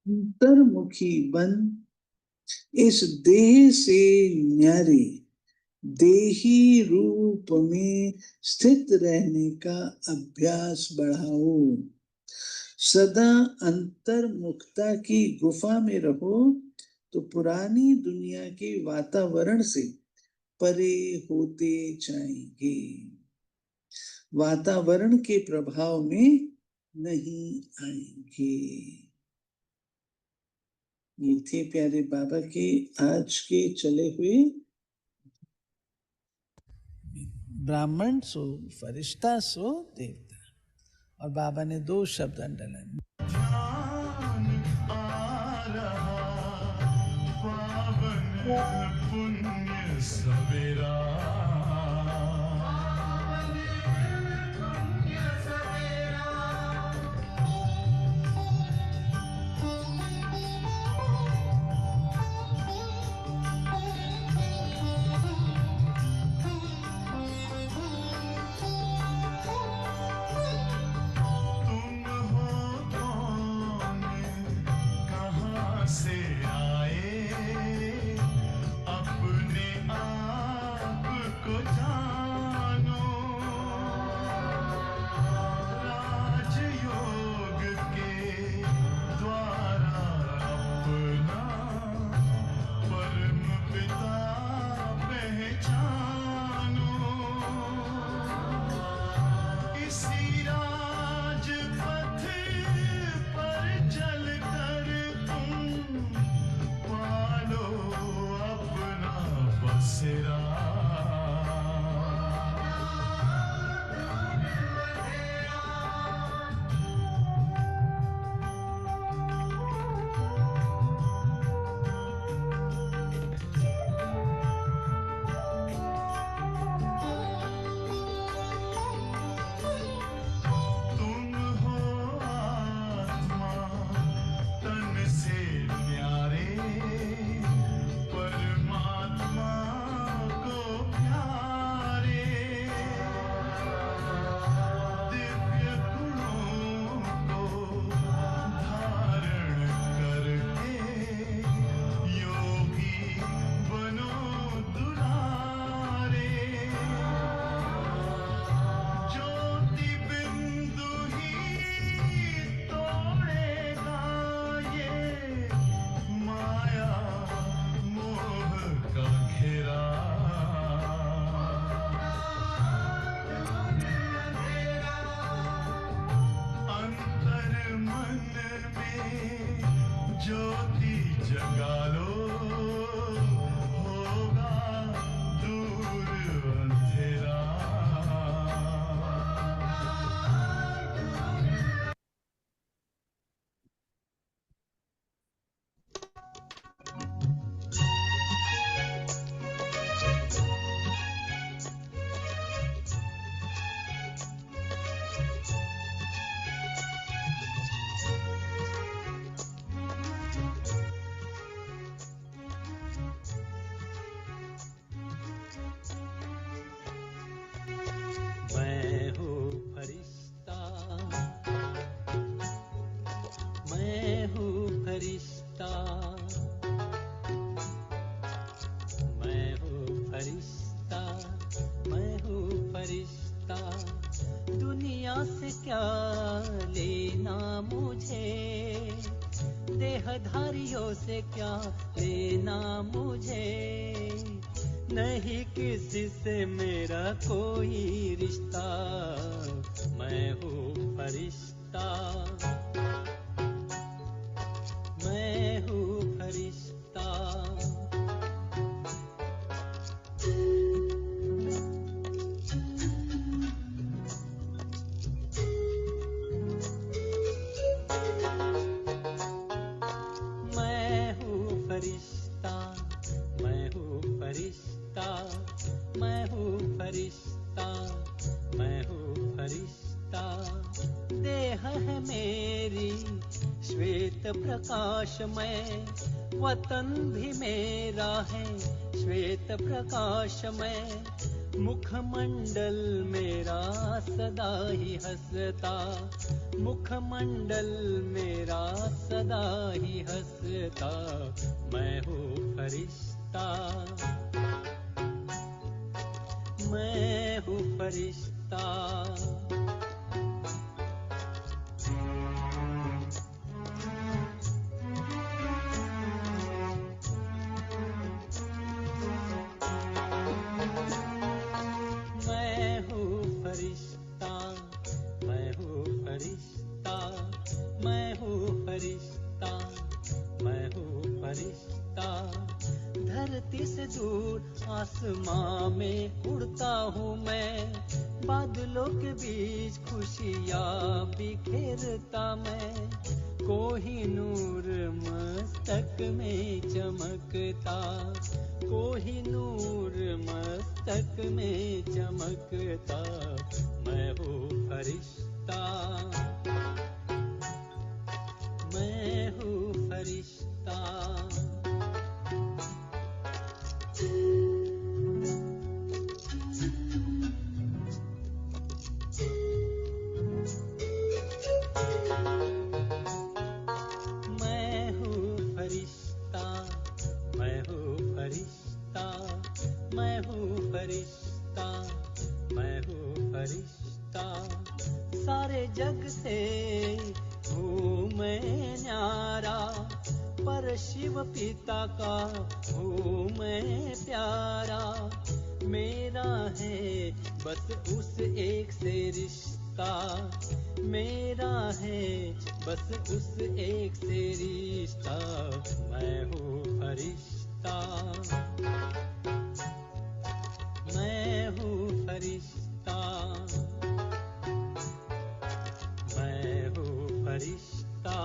अंतर्मुखी बन इस देह से न्यारे देही रूप में स्थित रहने का अभ्यास बढ़ाओ। सदा अंतर्मुखता की गुफा में रहो तो पुरानी दुनिया के वातावरण से परे होते जाएंगे, वातावरण के प्रभाव में नहीं आएंगे। ये थे प्यारे बाबा के आज के चले हुए ब्राह्मण सो फरिश्ता सो देवता। और बाबा ने 2 शब्द अंडरलाइन। पुण्य सवेरा देहधारियों से क्या लेना मुझे, नहीं किसी से मेरा कोई रिश्ता, मैं हूँ फरिश्ता, मैं हूँ फरिश्ता। प्रकाश में वतन भी मेरा है, श्वेत प्रकाश में मुखमंडल मेरा सदा ही हंसता, मुखमंडल मेरा सदा ही हंसता, मैं हूँ फरिश्ता, मैं हूँ फरिश्ता। मैं हूँ फरिश्ता, मैं हूँ फरिश्ता, मैं हूँ फरिश्ता, मैं हूँ फरिश्ता। धरती से दूर आसमां में उड़ता हूँ मैं, बादलों के बीच खुशियाँ बिखेरता मैं, कोहिनूर मस्तक में चमकता, कोहिनूर मस्तक में चमकता, मैं हूँ फरिश्ता, मैं हूँ फरिश्ता। मैं हूँ फरिश्ता, मैं हूँ फरिश्ता, मैं हूँ फरिश्ता, मैं हूँ फरिश्ता। सारे जग से हूँ मैं न्यारा, पर शिव पिता का हूँ मैं प्यारा, मेरा है बस उस एक से रिश्ता, मेरा है बस उस एक से रिश्ता, मैं हूँ फरिश्ता, मैं हूँ फरिश्ता, मैं हूँ फरिश्ता,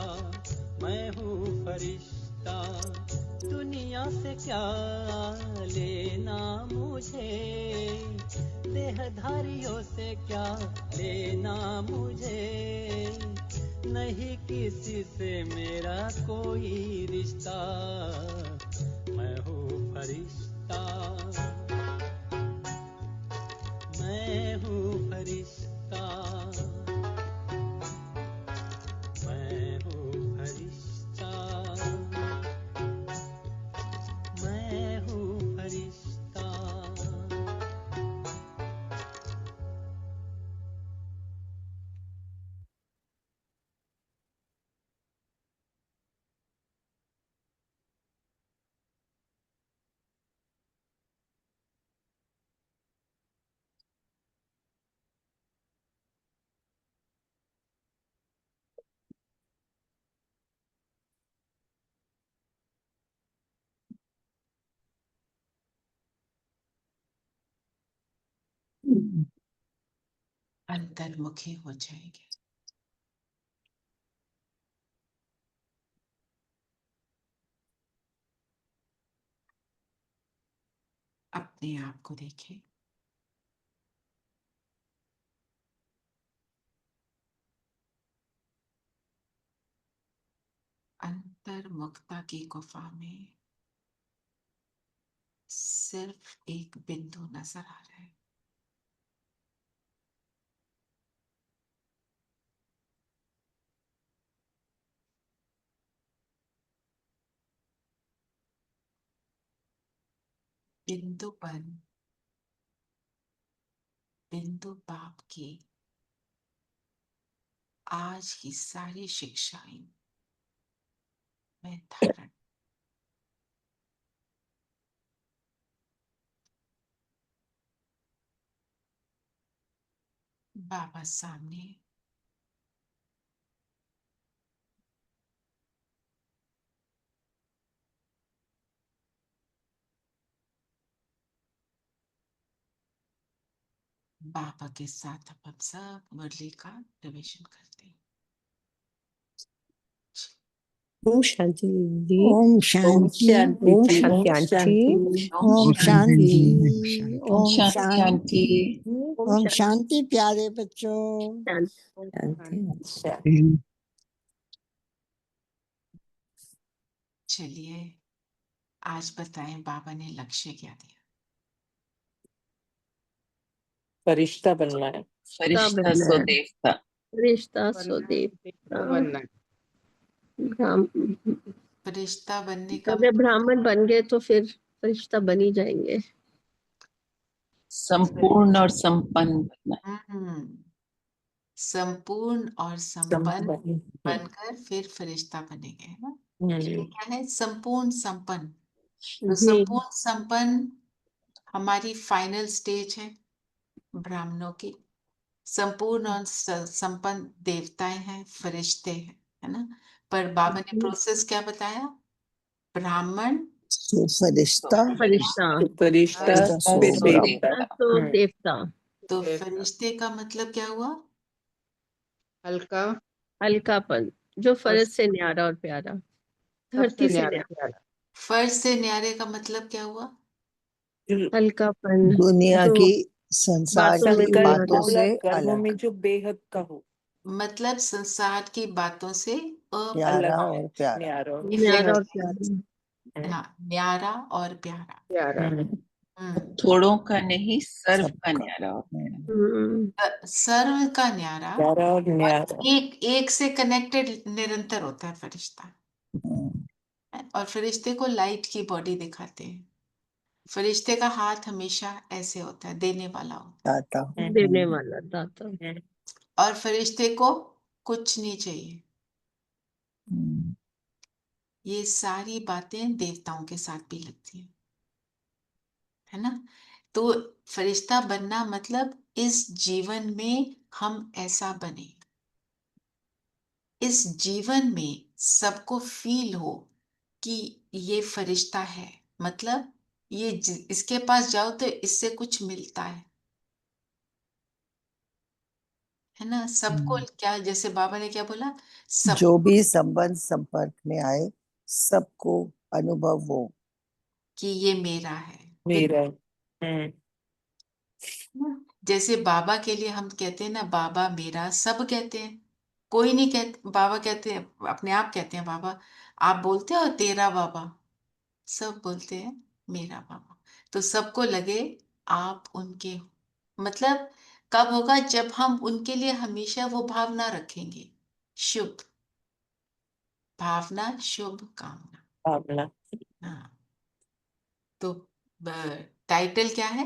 मैं हूँ फरिश्ता। दुनिया से क्या लेना मुझे, देहधारियों से क्या लेना मुझे, नहीं किसी से मेरा कोई रिश्ता, मैं हूँ फरिश्ता, मैं हूँ फरिश्ता, मैं हूँ फरिश्ता, मैं हूँ फरिश्ता। अंतर्मुखी हो जाएंगे। अपने आप को देखें, अंतर्मुखता की गुफा में सिर्फ एक बिंदु नजर आ रहा है, बिंदु पर बिंदु बाप की आज की सारी शिक्षाएं मैं धारण, बाबा सामने बाबा के साथ हम सब मुरली का निवेशन करते हैं। ओम शांति दीदी। ओम शांति ओम शांति आंटी। ओम शांति ओम ओम शांति ओम शांति। शांति प्यारे बच्चों। शांति। चलिए आज बताएं बाबा ने लक्ष्य क्या दिया। फरिश्ता बनना है। फरिश्ता बनना सो है। देवता। रिश्ता बनना सुदेव है, बनना है। फरिश्ता बनने का अगर ब्राह्मण बन गए तो फिर फरिश्ता बन ही जाएंगे। संपूर्ण और संपन्न बनना। संपूर्ण और संपन्न संपन्न। बनकर फिर फरिश्ता बनेंगे, है ना। ये हम्म, क्या है? संपूर्ण संपन्न। तो जी संपूर्ण संपन्न हमारी फाइनल स्टेज है ब्राह्मणों की। संपूर्ण और संपन्न देवताएं हैं, फरिश्ते हैं, है ना। पर बाबा ने प्रोसेस क्या बताया? ब्राह्मण सो फरिश्ता फरिश्ता तो फरिश्ता सो फिर सो देवता। देवता। तो देवता। तो देवता। फरिश्ते का मतलब क्या हुआ? हल्का हल्कापन, जो फर्ज से न्यारा और प्यारा, धरती से न्यारा न्यारा। प्यारा। फर्ज से न्यारे का मतलब क्या हुआ? हल्कापन, दुनिया जो की संसार बातों में की दुनिया बातों की से कर्मों में अलग, जो बेहद का हो, मतलब संसार की बातों से प्यारा अलग और प्यारा। न्यारा और न्यारा और इफेक्ट। प्यारा। हाँ, न्यारा और प्यारा। प्यारा। थोड़ों का नहीं, सर्व का सबका। न्यारा होता है। सर्व का न्यारा प्यारा और न्यारा। एक एक से कनेक्टेड निरंतर होता है फरिश्ता। और फरिश्ते को लाइट की बॉडी दिखाते हैं। फरिश्ते का हाथ हमेशा ऐसे होता है, देने वाला होता दाता। देने वाला दाता। है। और फरिश्ते को कुछ नहीं चाहिए। ये सारी बातें देवताओं के साथ भी लगती है ना। तो फरिश्ता बनना मतलब इस जीवन में हम ऐसा बने, इस जीवन में सबको फील हो कि ये फरिश्ता है। मतलब ये इसके पास जाओ तो इससे कुछ मिलता है ना। सबको क्या, जैसे बाबा ने क्या बोला, सब जो भी संबंध संपर्क में आए सबको अनुभव हो कि ये मेरा है। मेरा। जैसे बाबा के लिए हम कहते हैं ना, बाबा मेरा, सब कहते हैं। कोई नहीं कहते बाबा, कहते हैं अपने आप कहते हैं बाबा। आप बोलते हो तेरा बाबा, सब बोलते हैं मेरा बाबा। तो सबको लगे आप उनके हो। मतलब कब होगा? जब हम उनके लिए हमेशा वो भावना रखेंगे, शुभ भावना, शुभ कामना। भावना। हाँ। तो टाइटल क्या है?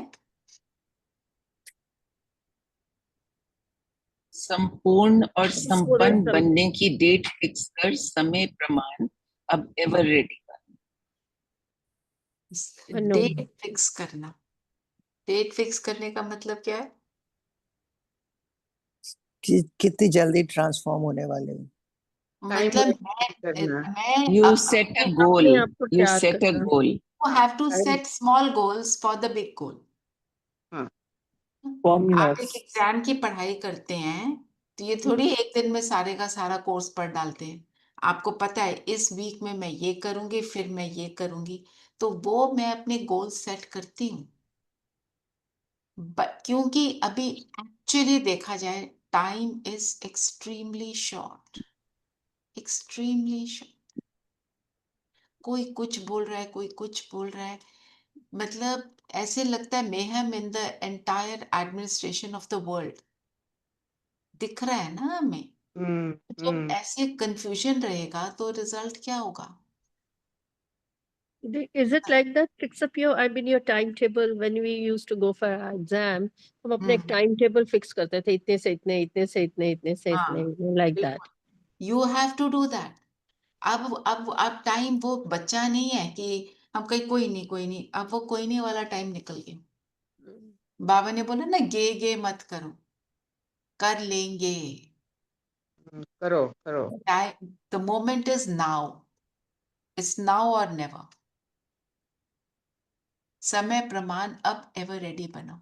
संपूर्ण और पूर्ण संपन्न बनने की डेट फिक्स कर, समय प्रमाण अब एवर रेडी। डेट फिक्स करना। डेट फिक्स करने का मतलब क्या है? कि कितनी जल्दी ट्रांसफॉर्म होने वाले हैं। मतलब मैं You set a goal. अपने आप को You तैयार set a करना। goal. Have to set small goals for the big goal. आप एक एग्जाम की पढ़ाई करते हैं तो ये थोड़ी एक दिन में सारे का सारा कोर्स पढ़ डालते हैं। आपको पता है इस वीक में मैं ये करूंगी, फिर मैं ये करूंगी। तो वो मैं अपने गोल सेट करती हूँ। क्योंकि अभी एक्चुअली देखा जाए, time is extremely short, extremely short. कोई कुछ बोल रहा है, कोई कुछ बोल रहा है। मतलब ऐसे लगता है mayhem in the entire administration of the world दिख रहा है ना हमें। जब ऐसे कंफ्यूजन रहेगा तो रिजल्ट क्या होगा? Is it like that? Fix up your, I mean, your timetable when we used to go for our exam. हम अपने एक टाइम टेबल फिक्स करते थे, इतने से इतने, इतने से इतने, इतने से इतने, like that. You have to do that. अब टाइम वो बच्चा नहीं है कि हम कहीं कोई नहीं कोई नहीं। अब वो कोई नहीं वाला टाइम निकल गया। बाबा ने बोला ना, गे गे मत करो, कर लेंगे। करो करो। The moment is now, it's now और नेवर। समय प्रमाण अब एवर रेडी बनो।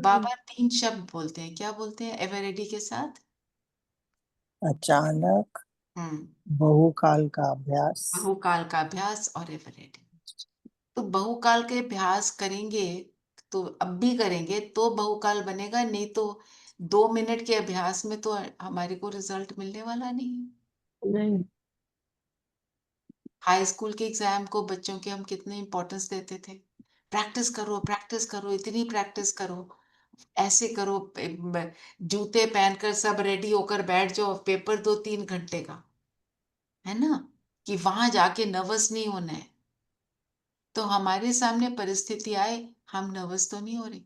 बाबा 3 शब्द बोलते हैं। क्या बोलते हैं एवर रेडी के साथ? अचानक, बहुकाल का अभ्यास, बहुकाल का अभ्यास और एवर रेडी। तो बहुकाल के अभ्यास करेंगे तो अब भी करेंगे तो बहुकाल बनेगा, नहीं तो 2 मिनट के अभ्यास में तो हमारे को रिजल्ट मिलने वाला नहीं। नहीं। हाई स्कूल के एग्जाम को बच्चों के हम कितने इंपॉर्टेंस देते थे। प्रैक्टिस करो, इतनी प्रैक्टिस करो। ऐसे करो, जूते पहनकर सब रेडी होकर बैठ जाओ, पेपर 2-3 घंटे का, है ना, कि वहां जाके नर्वस नहीं होना है। तो हमारे सामने परिस्थिति आए, हम नर्वस तो नहीं हो रहे।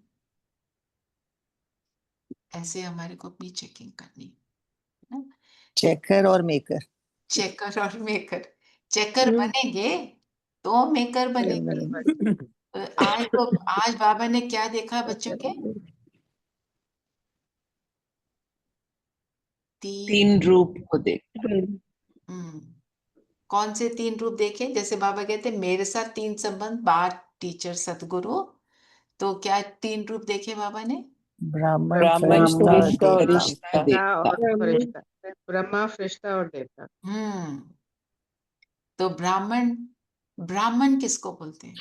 ऐसे हमारे को अपनी चेकिंग करनी है ना। चेकर और मेकर। चेकर और मेकर, चेकर हम्म, बनेंगे तो मेकर बनेंगे। आज बाबा ने क्या देखा बच्चों के? तीन। 3 रूप को देख। हम्म, कौन से 3 रूप देखे? जैसे बाबा कहते मेरे साथ 3 संबंध, बाप, टीचर, सतगुरु। तो क्या 3 रूप देखे बाबा ने? ब्राह्मण, ब्राह्मण, फरिश्ता और फरिश्ता, देवता। फरिश्ता, देवता। और फरिश्ता, ब्रह्मा, फरिश्ता और देवता। हम्म, तो ब्राह्मण, ब्राह्मण किसको बोलते हैं?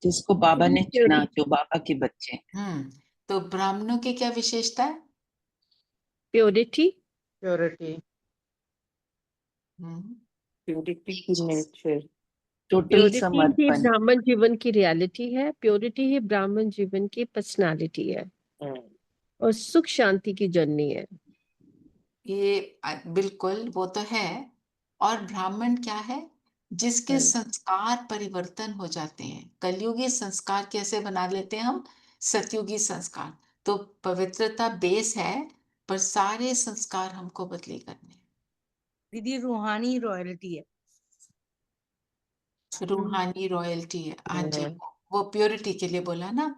जिसको बाबा ने चुना, जो बाबा के बच्चे हैं। तो ब्राह्मणों की क्या विशेषता है? प्योरिटी, प्योरिटी, प्योरिटी की नेचर, टोटल प्योरिटी ही समर्पण। ब्राह्मण जीवन की रियलिटी है, प्योरिटी ही ब्राह्मण जीवन की पर्सनालिटी है, और सुख शांति की जर्नी है। ये बिल्कुल वो तो है। और ब्राह्मण क्या है? जिसके संस्कार परिवर्तन हो जाते हैं। कलयुगी संस्कार कैसे बना लेते हैं हम? सतयुगी संस्कार। तो पवित्रता बेस है, पर सारे संस्कार हमको बदली करने हैं। दीदी रूहानी रॉयल्टी है। रूहानी रॉयल्टी है, हाँ जी, वो प्योरिटी के लिए बोला ना।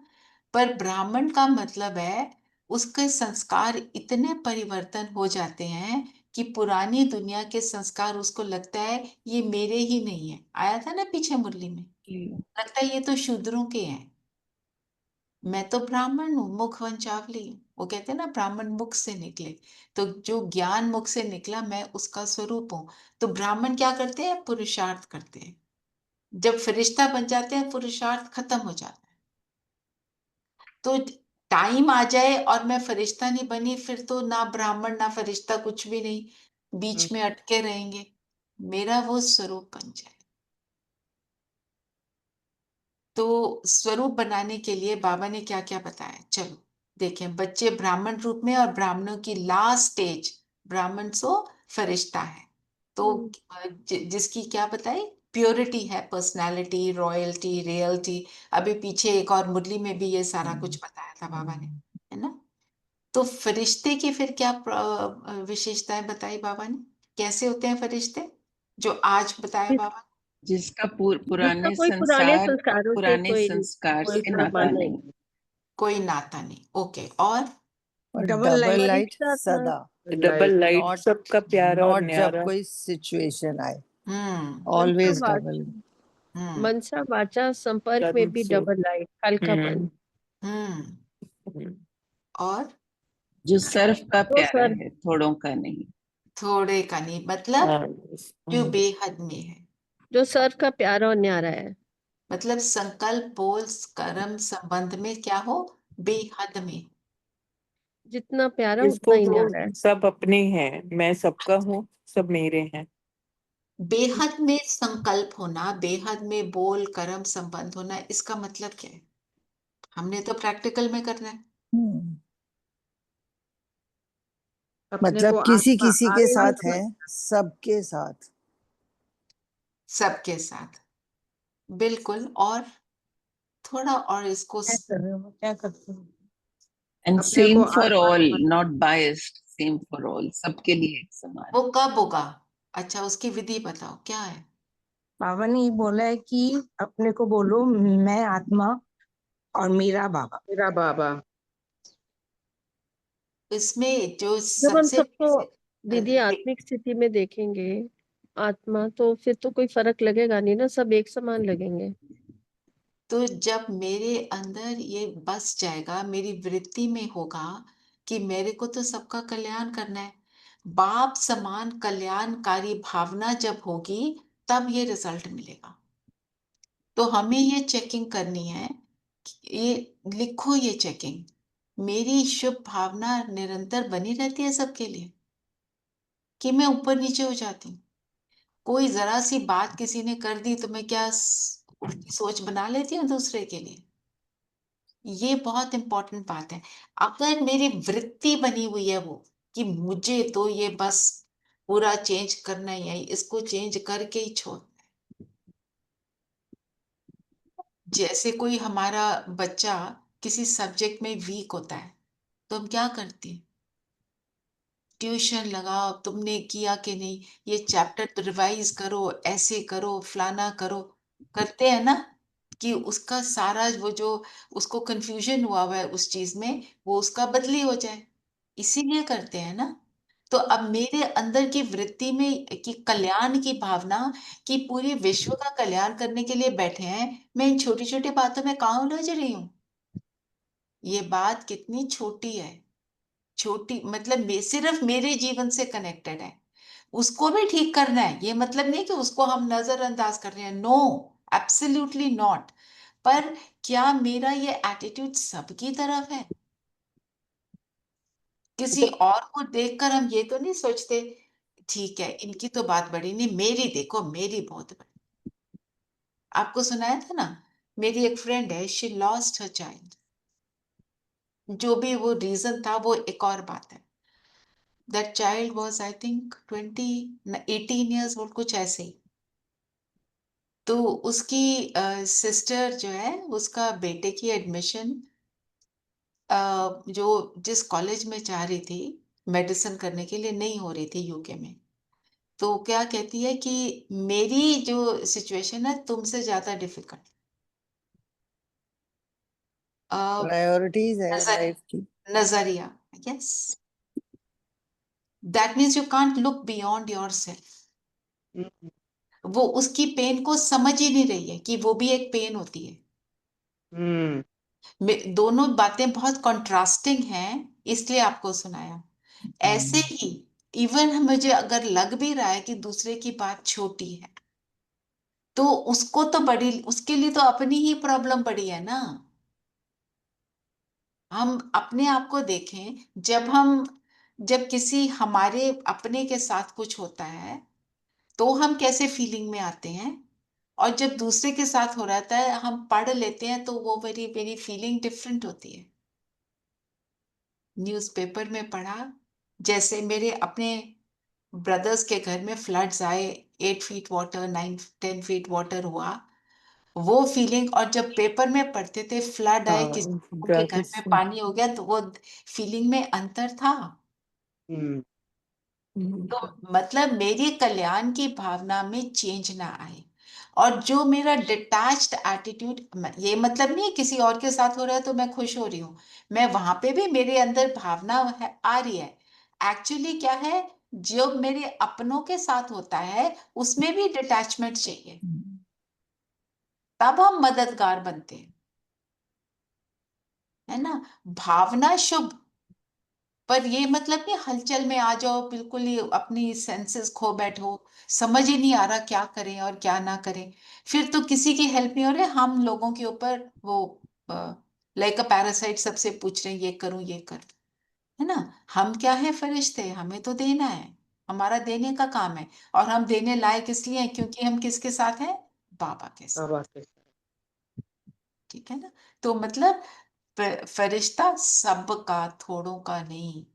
पर ब्राह्मण का मतलब है उसके संस्कार इतने परिवर्तन हो जाते हैं कि पुरानी दुनिया के संस्कार उसको लगता है ये मेरे ही नहीं है। आया था ना पीछे मुरली में, लगता है ये तो शूद्रों के हैं। मैं तो ब्राह्मण हूँ, मुख वंचावली हूँ। वो कहते हैं ना ब्राह्मण मुख से निकले, तो जो ज्ञान मुख से निकला मैं उसका स्वरूप हूँ। तो ब्राह्मण क्या करते हैं? पुरुषार्थ करते हैं। जब फरिश्ता बन जाते हैं पुरुषार्थ खत्म हो जाता है। तो टाइम आ जाए और मैं फरिश्ता नहीं बनी, फिर तो ना ब्राह्मण ना फरिश्ता, कुछ भी नहीं, बीच में अटके रहेंगे। मेरा वो स्वरूप बन जाए। तो स्वरूप बनाने के लिए बाबा ने क्या क्या बताया, चलो देखें। बच्चे ब्राह्मण रूप में, और ब्राह्मणों की लास्ट स्टेज ब्राह्मण सो फरिश्ता है। तो जिसकी क्या बताई? प्योरिटी है, पर्सनालिटी, रॉयल्टी, रियलिटी। अभी पीछे एक और मुरली में भी ये सारा कुछ बताया था बाबा ने, है ना। तो फरिश्ते की फिर क्या विशेषताएं बताई बाबा ने? कैसे होते हैं फरिश्ते, जो आज बताया बाबा ने? जिसका जिसका पुराने कोई पुराने संसार, संस्कारों से पुराने कोई संस्कार कोई से नाता संबंध नहीं। नहीं। कोई नाता नहीं, ओके। और और डबल डबल लाइट फरिश्ता था। सदा। डबल लाइट, नॉट सबका प्यारा और नॉट जब न्यारा। कोई सिचुएशन आए, हम्म ऑलवेज मनसा डबल। हम्म मनसा वाचा संपर्क में भी डबल लाइट, हल्कापन। हम्म और जो सर्व का तो प्यारा सर है, थोड़ों का नहीं। थोड़े का नहीं, मतलब हाँ, जो बेहद में है। जो सर का प्यारा और न्यारा है। मतलब संकल्प, बोल, कर्म, संबंध में क्या हो? बेहद में। जितना प्यारा उतना जिसको ही वो न्यारा है। सब अपने हैं, मैं सबका हूँ, सब मेरे हैं। बेहद में संकल्प होना, बेहद में बोल, कर्म, संबंध होना, इसका मतलब क्या है? हमने तो प्रैक्टिकल में करना है। अपने मतलब को किसी आत्मा, किसी के आत्मा साथ है, सबके साथ। सबके साथ, बिल्कुल। और थोड़ा और इसको क्या कर रहे हो, क्या करते हो? एंड अपने को सेम फॉर आत्मा ऑल, समझ। Not biased, same for all, सबके लिए एक समान। वो कब होगा? अच्छा, उसकी विधि बताओ क्या है? बाबा ने ये बोला है कि अपने को बोलो मैं आत्मा और मेरा बाबा। मेरा बाबा। इसमें जो जब हम सबसे सबको दीदी आत्मिक स्थिति में देखेंगे आत्मा, तो फिर तो कोई फर्क लगेगा नहीं ना, सब एक समान लगेंगे। तो जब मेरे अंदर ये बस जाएगा, मेरी वृत्ति में होगा कि मेरे को तो सबका कल्याण करना है, बाप समान कल्याणकारी भावना जब होगी, तब ये रिजल्ट मिलेगा। तो हमें ये चेकिंग करनी है, ये लिखो, ये चेकिंग, मेरी शुभ भावना निरंतर बनी रहती है सबके लिए, कि मैं ऊपर नीचे हो जाती हूँ? कोई जरा सी बात किसी ने कर दी तो मैं क्या उल्टी सोच बना लेती हूँ दूसरे के लिए। ये बहुत इंपॉर्टेंट बात है। अगर मेरी वृत्ति बनी हुई है वो कि मुझे तो ये बस पूरा चेंज करना ही है, इसको चेंज करके ही छोड़ना है। जैसे कोई हमारा बच्चा किसी सब्जेक्ट में वीक होता है तो हम क्या करते हैं? ट्यूशन लगाओ, तुमने किया कि नहीं, ये चैप्टर तो रिवाइज करो, ऐसे करो, फलाना करो। करते हैं ना, कि उसका सारा वो जो उसको कंफ्यूजन हुआ हुआ है उस चीज में, वो उसका बदली हो जाए। इसीलिए करते हैं ना। तो अब मेरे अंदर की वृत्ति में कि कल्याण की भावना, कि पूरी विश्व का कल्याण करने के लिए बैठे हैं, मैं इन छोटी छोटी बातों में कहाँ उलझ रही हूँ? ये बात कितनी छोटी है। छोटी मतलब सिर्फ मेरे जीवन से कनेक्टेड है। उसको भी ठीक करना है, ये मतलब नहीं कि उसको हम नजरअंदाज कर रहे हैं। No, absolutely not. पर क्या मेरा ये एटीट्यूड सबकी तरफ है? किसी और को देखकर हम ये तो नहीं सोचते, ठीक है इनकी तो बात बड़ी नहीं, मेरी देखो, मेरी बहुत बड़ी। आपको सुनाया था ना, मेरी एक फ्रेंड है, शी लॉस्ट हर चाइल्ड। जो भी वो रीजन था, वो एक और बात है। That child was I think 18 years old, कुछ ऐसे ही। तो उसकी सिस्टर जो है, उसका बेटे की एडमिशन जो जिस कॉलेज में चाह रही थी मेडिसिन करने के लिए, नहीं हो रही थी यूके में। तो क्या कहती है कि मेरी जो सिचुएशन है तुमसे ज्यादा डिफिकल्ट। प्रायोरिटीज है लाइफ की। नजरिया, yes. That means you can't look beyond yourself. Hmm, वो उसकी पेन को समझ ही नहीं रही है कि वो भी एक पेन होती है। हम्म, दोनों बातें बहुत कंट्रास्टिंग हैं, इसलिए आपको सुनाया। ऐसे ही इवन मुझे अगर लग भी रहा है कि दूसरे की बात छोटी है, तो उसको तो बड़ी, उसके लिए तो अपनी ही प्रॉब्लम बड़ी है ना। हम अपने आप को देखें, जब किसी हमारे अपने के साथ कुछ होता है तो हम कैसे फीलिंग में आते हैं, और जब दूसरे के साथ हो रहता है हम पढ़ लेते हैं तो वो मेरी मेरी फीलिंग डिफरेंट होती है। न्यूज़पेपर में पढ़ा, जैसे मेरे अपने ब्रदर्स के घर में फ्लड्स आए, 8 फीट वाटर, 9-10 फीट वाटर हुआ, वो फीलिंग, और जब पेपर में पढ़ते थे फ्लड आए, हाँ, किसी के घर में राजस्थान। पानी हो गया, तो वो फीलिंग में अंतर था। हम्म, तो मतलब मेरी कल्याण की भावना में चेंज ना आए, और जो मेरा डिटैच्ड एटीट्यूड, ये मतलब नहीं है किसी और के साथ हो रहा है तो मैं खुश हो रही हूँ, मैं वहां पे भी मेरे अंदर भावना है, आ रही है। एक्चुअली क्या है, जो मेरे अपनों के साथ होता है उसमें भी डिटैचमेंट चाहिए, तब हम मददगार बनते हैं, है ना। भावना शुभ, पर ये मतलब नहीं हलचल में आ जाओ, बिल्कुल ही अपनी सेंसेस खो बैठो, समझ ही नहीं आ रहा क्या करें और क्या ना करें। फिर तो किसी की हेल्प नहीं हो रही, हम लोगों के ऊपर वो लाइक अ पैरासाइट सबसे पूछ रहे हैं ये करूं ये कर, है ना। हम क्या है, फरिश्ते, हमें तो देना है, हमारा देने का काम है। और हम देने लायक इसलिए हैं क्योंकि हम किसके साथ हैं? बाबा के साथ। बाबा के साथ। ठीक है ना। तो मतलब फरिश्ता सबका, थोड़ों का नहीं,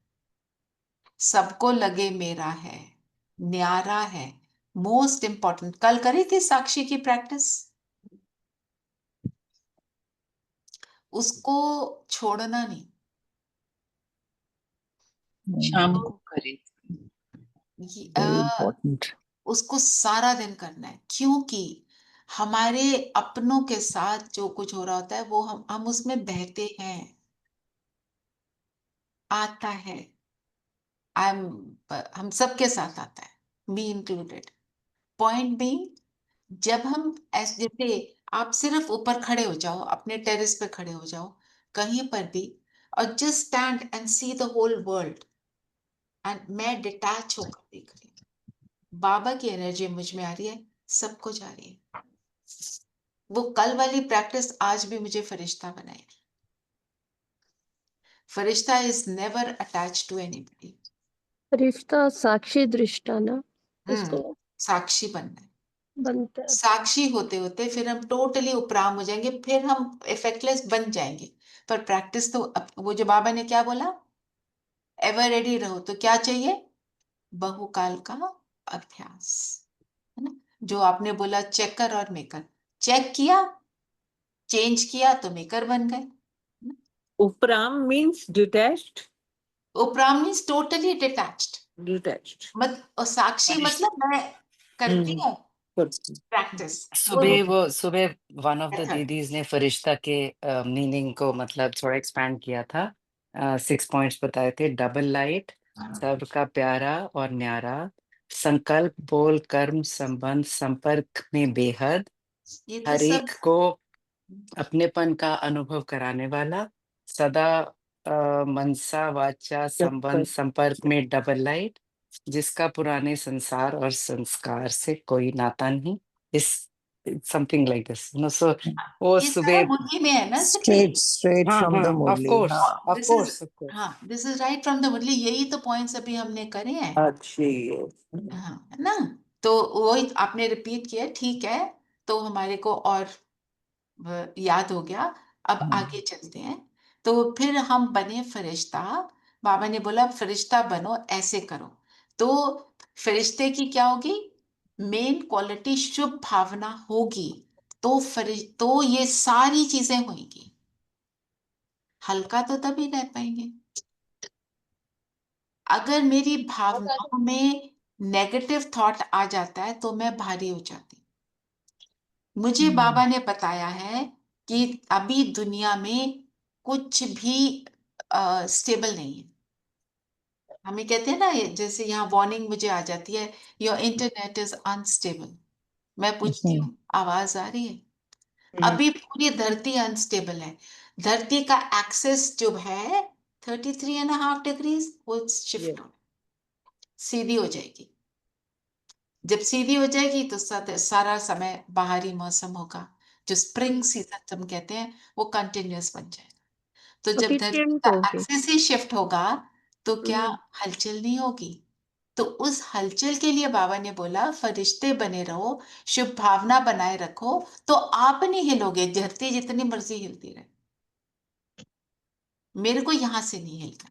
सबको लगे मेरा है, न्यारा है, मोस्ट इंपॉर्टेंट। कल करी थी साक्षी की प्रैक्टिस, उसको छोड़ना नहीं। शाम को करें। Very important. उसको सारा दिन करना है, क्योंकि हमारे अपनों के साथ जो कुछ हो रहा होता है वो हम उसमें बहते हैं, आता है। आई एम, हम सबके साथ आता है, मी इंक्लूडेड। पॉइंट बी, जब हम ऐसे, जैसे आप सिर्फ ऊपर खड़े हो जाओ, अपने टेरेस पे खड़े हो जाओ, कहीं पर भी, और just stand and see the whole world, and मैं डिटैच होकर देख रही हूँ, बाबा की एनर्जी मुझ में आ रही है, सब कुछ आ रही है। वो कल वाली प्रैक्टिस आज भी मुझे फरिश्ता बनाए। फरिश्ता is never attach to anybody. रिश्ता साक्षी दृष्टा ना, इसको साक्षी बनना है। बनता है। साक्षी होते होते फिर हम टोटली उपराम हो जाएंगे, फिर हम इफेक्टलेस बन जाएंगे। पर प्रैक्टिस तो वो जो बाबा ने क्या बोला, एवर रेडी रहो, तो क्या चाहिए, बहुकाल का अभ्यास, है ना। जो आपने बोला चेकर और मेकर, चेक किया, चेंज किया तो मेकर बन गए, है ना? Upram means detached. उपराम मीन्स टोटली डिटैच्ड, Detached. और साक्षी मतलब मैं करती हूँ Good. प्रैक्टिस। सुबह वन ऑफ द Method. दीदीज ने फरिश्ता के मीनिंग को मतलब थोड़ा एक्सपैंड किया था। 6 पॉइंट्स बताए थे। डबल लाइट, सबका प्यारा और न्यारा, संकल्प बोल कर्म संबंध संपर्क में बेहद, ये तो हर सब एक को अपनेपन का अनुभव कराने वाला, सदा मनसा वाचा संबंध Good. संपर्क में डबल लाइट, जिसका पुराने संसार और संस्कार से कोई नाता नहीं। इस समथिंग लाइक दिस, नो। सो वो ये सारा सुबह, मुरली में है ना straight हाँ from हाँ, the ऑफ Murli. कोर्स, हाँ. Of this course, is, of course. हाँ this is right from the Murli, यही तो पॉइंट्स अभी हमने करे हैं। अच्छी है। हाँ, है ना। तो वही आपने रिपीट किया, ठीक है, तो हमारे को और याद हो गया। अब आगे चलते हैं। तो फिर हम बने फरिश्ता। बाबा ने बोला फरिश्ता बनो, ऐसे करो। तो फरिश्ते की क्या होगी, मेन क्वालिटी शुभ भावना होगी, तो ये सारी चीजें होंगी। हल्का तो तभी रह पाएंगे। अगर मेरी भावनाओं में नेगेटिव थॉट आ जाता है तो मैं भारी हो जाती हूँ। मुझे बाबा ने बताया है कि अभी दुनिया में कुछ भी स्टेबल नहीं है। हमें कहते हैं ना, जैसे यहाँ वार्निंग मुझे आ जाती है, योर इंटरनेट इज अनस्टेबल। मैं पूछती हूँ आवाज आ रही है? अभी पूरी धरती अनस्टेबल है। धरती का एक्सेस जो है 33.5 डिग्रीज, वो शिफ्ट हो, सीधी हो जाएगी। जब सीधी हो जाएगी तो सारा समय बाहरी मौसम होगा, जो स्प्रिंग सीजन हम कहते हैं, वो कंटिन्यूअस बन जाएगा। तो जब धरती एफिशिएंट का होगी। एक्सिस ही शिफ्ट होगा तो क्या हलचल नहीं होगी? तो उस हलचल के लिए बाबा ने बोला फरिश्ते बने रहो, शुभ भावना बनाए रखो, तो आप नहीं हिलोगे, धरती जितनी मर्जी हिलती रहे, मेरे को यहां से नहीं हिलना,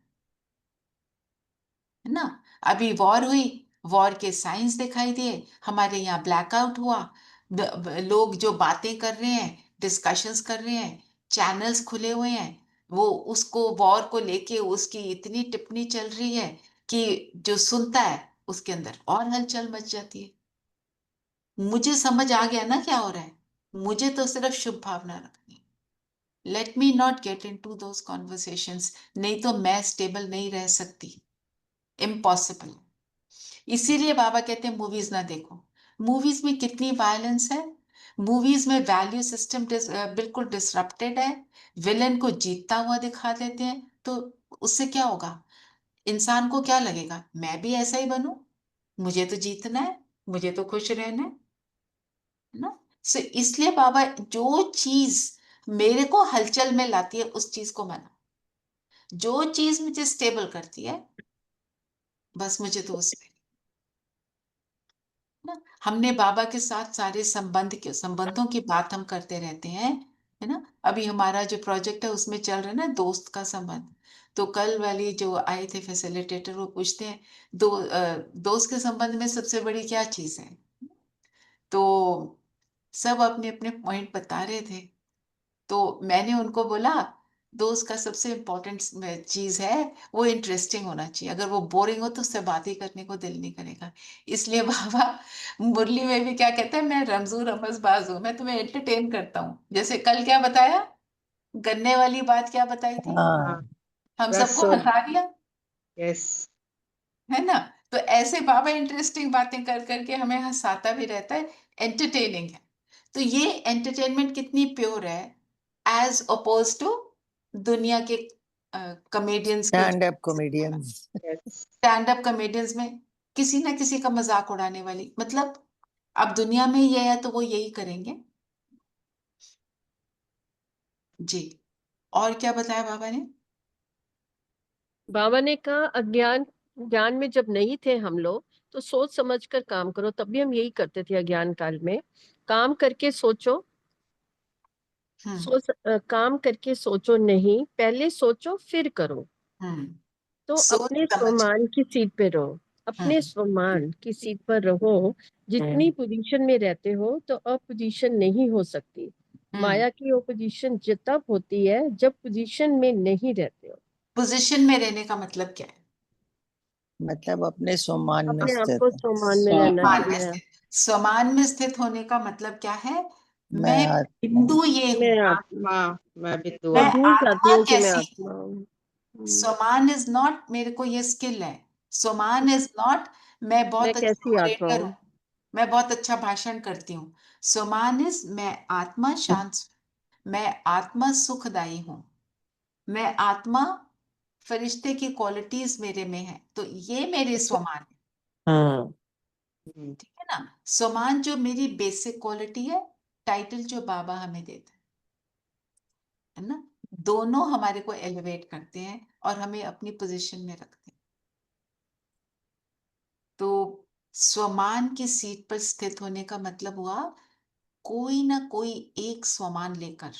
है ना। अभी वॉर हुई, वॉर के साइंस दिखाई दिए, हमारे यहाँ ब्लैकआउट हुआ, लोग जो बातें कर रहे हैं, डिस्कशंस कर रहे हैं, चैनल्स खुले हुए हैं, वो उसको वॉर को लेके उसकी इतनी टिप्पणी चल रही है कि जो सुनता है उसके अंदर और हलचल मच जाती है। मुझे समझ आ गया ना क्या हो रहा है, मुझे तो सिर्फ शुभ भावना रखनी। Let me not get into those conversations, नहीं तो मैं स्टेबल नहीं रह सकती, इम्पॉसिबल। इसीलिए बाबा कहते हैं मूवीज ना देखो। मूवीज में कितनी वायलेंस है, मूवीज में वैल्यू सिस्टम बिल्कुल डिसरप्टेड है, विलेन को जीतता हुआ दिखा देते हैं, तो उससे क्या होगा, इंसान को क्या लगेगा, मैं भी ऐसा ही बनूं, मुझे तो जीतना है, मुझे तो खुश रहना है ना। सो इसलिए बाबा जो चीज मेरे को हलचल में लाती है उस चीज को माना, जो चीज मुझे स्टेबल करती है बस मुझे तो उस पे ना। हमने बाबा के साथ सारे संबंधों की बात हम करते रहते हैं, है ना। अभी हमारा जो प्रोजेक्ट है उसमें चल रहा है ना दोस्त का संबंध। तो कल वाली जो आए थे फैसिलिटेटर, वो पूछते हैं दोस्त के संबंध में सबसे बड़ी क्या चीज है? तो सब अपने अपने पॉइंट बता रहे थे। तो मैंने उनको बोला दोस्त का सबसे इम्पोर्टेंट चीज है वो इंटरेस्टिंग होना चाहिए, अगर वो बोरिंग हो तो उससे बात ही करने को दिल नहीं करेगा। इसलिए बाबा मुरली में भी क्या कहते हैं, मैं रमजू रमजबाज हूँ, मैं तुम्हें एंटरटेन करता हूँ। जैसे कल क्या बताया, गन्ने वाली बात क्या बताई थी, हाँ. हम That's सबको so, हंसा दिया, yes. है ना। तो ऐसे बाबा इंटरेस्टिंग बातें कर करके हमें हंसाता भी रहता है, एंटरटेनिंग है। तो ये एंटरटेनमेंट कितनी प्योर है एज अपोज टू दुनिया के कॉमेडियंस के Stand-up comedians. Yes. Stand up comedians में किसी ना किसी का मजाक उड़ाने वाली, मतलब अब दुनिया में ये है तो वो यही करेंगे। जी, और क्या बताया बाबा ने? बाबा ने कहा अज्ञान ज्ञान में जब नहीं थे हम लोग, तो सोच समझ कर काम करो। तब भी हम यही करते थे अज्ञान काल में, काम करके सोचो, काम करके सोचो नहीं, पहले सोचो फिर करो। तो सोच अपने समझ स्वमान की सीट पे रहो, अपने स्वमान की सीट पर रहो। जितनी पोजीशन में रहते हो तो अपोजिशन नहीं हो सकती। माया की ओपोजिशन तब होती है जब पोजीशन में नहीं रहते हो। पोजीशन में रहने का मतलब क्या है? मतलब अपने स्वमान में अपने आप स्थित को है। स्वमान में रहना स्वमान में चाहिए। स्थित। स्वमान में स्थित होने का मतलब क्या है? मैं मैं आत्मा बिंदु ये हूँ, मैं आप आत्मा, मैं बिंदु मैं मैं आत्मा। भूल जाती आत्मा हूँ कि मैं कैसी हूँ? आत्मा हूँ। स्वमान इज नॉट मेरे को ये स्किल है। स्वमान इज नॉट मैं मैं बहुत अच्छा कैसी आत्मा ओरेटर हूँ? हूँ, मैं बहुत अच्छा भाषण करती हूँ। स्वमान इज मैं आत्मा शांत, मैं आत्मा सुखदाई हूँ, मैं आत्मा फरिश्ते की क्वालिटीज मेरे में है, तो ये मेरे स्वमान है। हाँ ठीक है ना? स्वमान जो मेरी बेसिक क्वालिटी है, टाइटल जो बाबा हमें देते हैं, है ना, दोनों हमारे को एलिवेट करते हैं और हमें अपनी पोजीशन में रखते हैं। तो स्वमान की सीट पर स्थित होने का मतलब हुआ कोई ना कोई एक स्वमान लेकर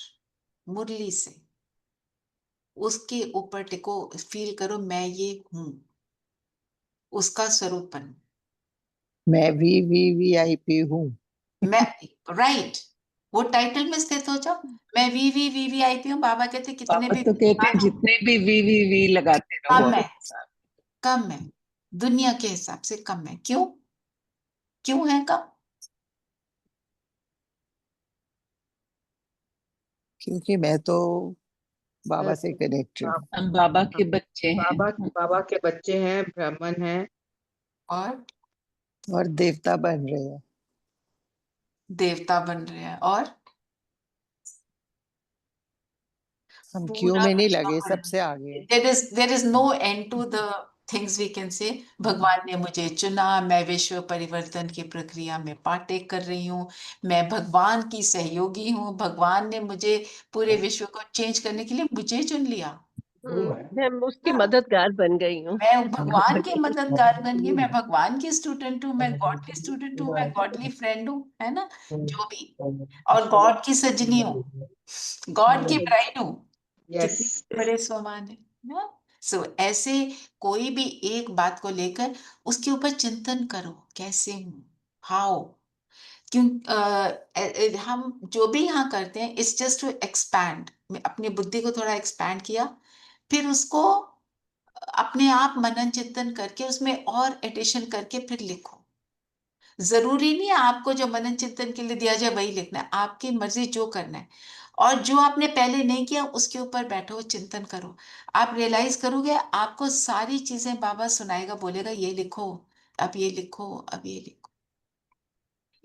मुरली से उसके ऊपर टिको, फील करो मैं ये हूं, उसका स्वरूप बनो। मैं VVVIP हूँ। मैं राइट, वो टाइटल में स्थित हो जाओ। मैं VVVVIP हूँ। बाबा कहते कितने पापा भी तो कहते हैं विद्वान हो, जितने भी वी लगाते रहो कम है, अपने साथ। कम है, दुनिया के हिसाब से कम है। क्यों? क्यों है कम? क्योंकि मैं तो बाबा मैं से तो कनेक्टेड हूँ हम बाबा के बच्चे हैं। बाबा बाबा के बच्चे हैं, ब्राह्मण हैं। और और देवता बन रहे हैं। देवता बन रहे हैं, और हम क्यों पूरा में नहीं विश्व लगे, पर सबसे आगे हैं। there is no end to the things we can say। भगवान ने मुझे चुना, मैं विश्व परिवर्तन की प्रक्रिया में पार्टेक कर रही हूँ, मैं भगवान की सहयोगी हूँ, भगवान ने मुझे पूरे विश्व को चेंज करने के लिए मुझे चुन लिया। मैं उसकी मददगार बन गई हूँ। मैं भगवान की मददगार बन गई, मैं भगवान की स्टूडेंट हूँ, मैं गॉड की स्टूडेंट हूँ, मैं गॉडली फ्रेंड हूँ, है ना, जो भी, और गॉड की सजनी हूँ, गॉड की ब्राइड हूँ। यस। कितने बड़े स्वमान है ना। सो ऐसे कोई भी एक बात को लेकर उसके ऊपर चिंतन करो, कैसे हूँ, हाउ, क्यों हम जो भी यहाँ करते हैं इट्स जस्ट टू एक्सपैंड। अपनी बुद्धि को थोड़ा एक्सपैंड किया, फिर उसको अपने आप मनन चिंतन करके उसमें और एडिशन करके फिर लिखो। जरूरी नहीं है आपको जो मनन चिंतन के लिए दिया जाए वही लिखना है, आपकी मर्जी जो करना है। और जो आपने पहले नहीं किया उसके ऊपर बैठो, चिंतन करो। आप रियलाइज करोगे आपको सारी चीजें बाबा सुनाएगा, बोलेगा ये लिखो, अब ये लिखो, अब ये लिखो।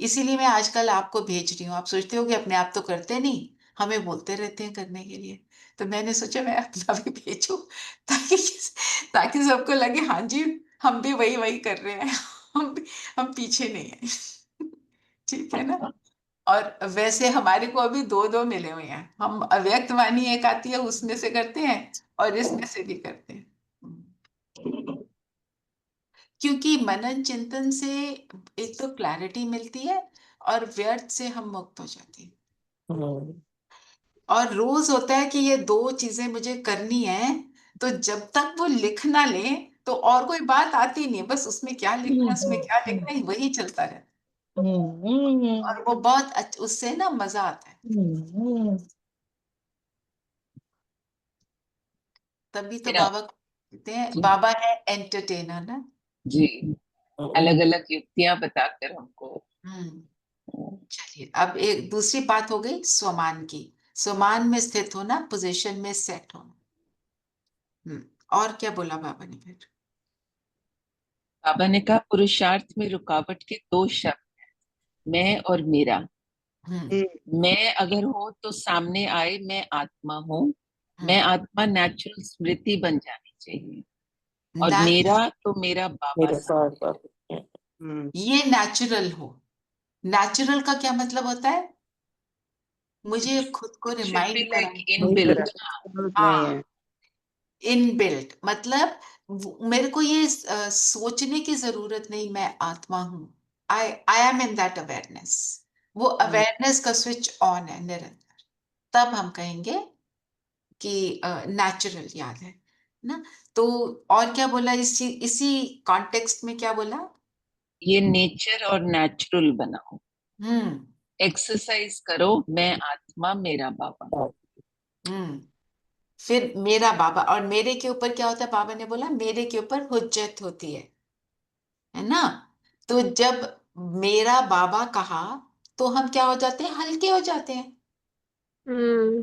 इसीलिए मैं आजकल आपको भेज रही हूँ। आप सोचते हो कि अपने आप तो करते नहीं, हमें बोलते रहते हैं करने के लिए, तो मैंने सोचा मैं अपना भी भेजूं, ताकि ताकि सबको लगे हाँ जी हम भी वही वही कर रहे हैं, हम पीछे नहीं है। ठीक है ना। और वैसे हमारे को अभी दो दो मिले हुए हैं, हम अव्यक्त वाणी एक आती है उसमें से करते हैं और इसमें से भी करते हैं। क्योंकि मनन चिंतन से एक तो क्लैरिटी मिलती है और व्यर्थ से हम मुक्त हो जाते हैं। और रोज होता है कि ये दो चीजें मुझे करनी है, तो जब तक वो लिख ना ले तो और कोई बात आती नहीं है, बस उसमें क्या लिखना है, उसमें क्या लिखना है, वही चलता रहता है। और वो बहुत उससे ना मजा आता है। तभी तो मेरा बाबा कहते हैं, जी बाबा है एंटरटेनर ना। जी अलग अलग युक्तियां बताकर हमको। हम्म। चलिए, अब एक दूसरी बात हो गई स्वमान की। स्वमान में स्थित होना, पोजीशन में सेट होना। और क्या बोला बाबा ने फिर? बाबा ने कहा पुरुषार्थ में रुकावट के दो शब्द, मैं और मेरा। हम्म मैं अगर हो तो सामने आए मैं आत्मा हूँ, मैं हम्म आत्मा नेचुरल स्मृति बन जानी चाहिए, और नेच- मेरा तो मेरा बाबा मेरे सामने। पास ये नेचुरल हो। नेचुरल का क्या मतलब होता है? मुझे खुद को शुड बी रिमाइंड लाइक कराना। वही इनबिल्ट। तरह जरूरत नहीं हाँ, है। इनबिल्ट मतलब मेरे को ये सोचने की जरूरत नहीं मैं आत्मा हूं। I am in that awareness. वो अवेयरनेस का स्विच ऑन है निरंतर। तब हम कहेंगे कि नेचुरल याद है ना। तो और क्या बोला इसी कॉन्टेक्स्ट में क्या बोला? ये नेचर और नेचुरल बनाओ, हम्म एक्सरसाइज करो, मैं आत्मा मेरा बाबा। हम्म फिर मेरा बाबा, और मेरे के ऊपर क्या होता है? बाबा ने बोला मेरे के ऊपर हुज्जत होती है ना। तो जब मेरा बाबा कहा तो हम क्या हो जाते हैं? हल्के हो जाते हैं। वो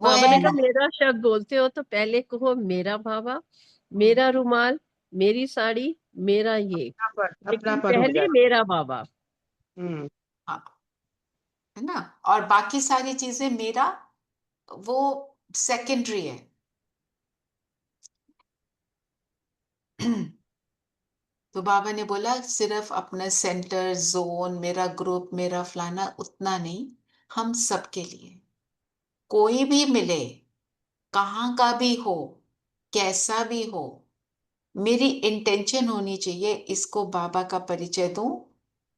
बाबा है ने ना। कहा मेरा शब्द बोलते हो तो पहले कहो मेरा बाबा, हम्म, मेरा रुमाल, मेरी साड़ी, मेरा ये, लेकिन अपनापन हो पहले जाता मेरा बाबा। हम्म हाँ, है ना। और बाकी सारी चीजें मेरा, वो सेकेंडरी है। तो बाबा ने बोला सिर्फ अपना सेंटर जोन, मेरा ग्रुप, मेरा फलाना, उतना नहीं, हम सबके लिए। कोई भी मिले, कहाँ का भी हो, कैसा भी हो, मेरी इंटेंशन होनी चाहिए इसको बाबा का परिचय दूं,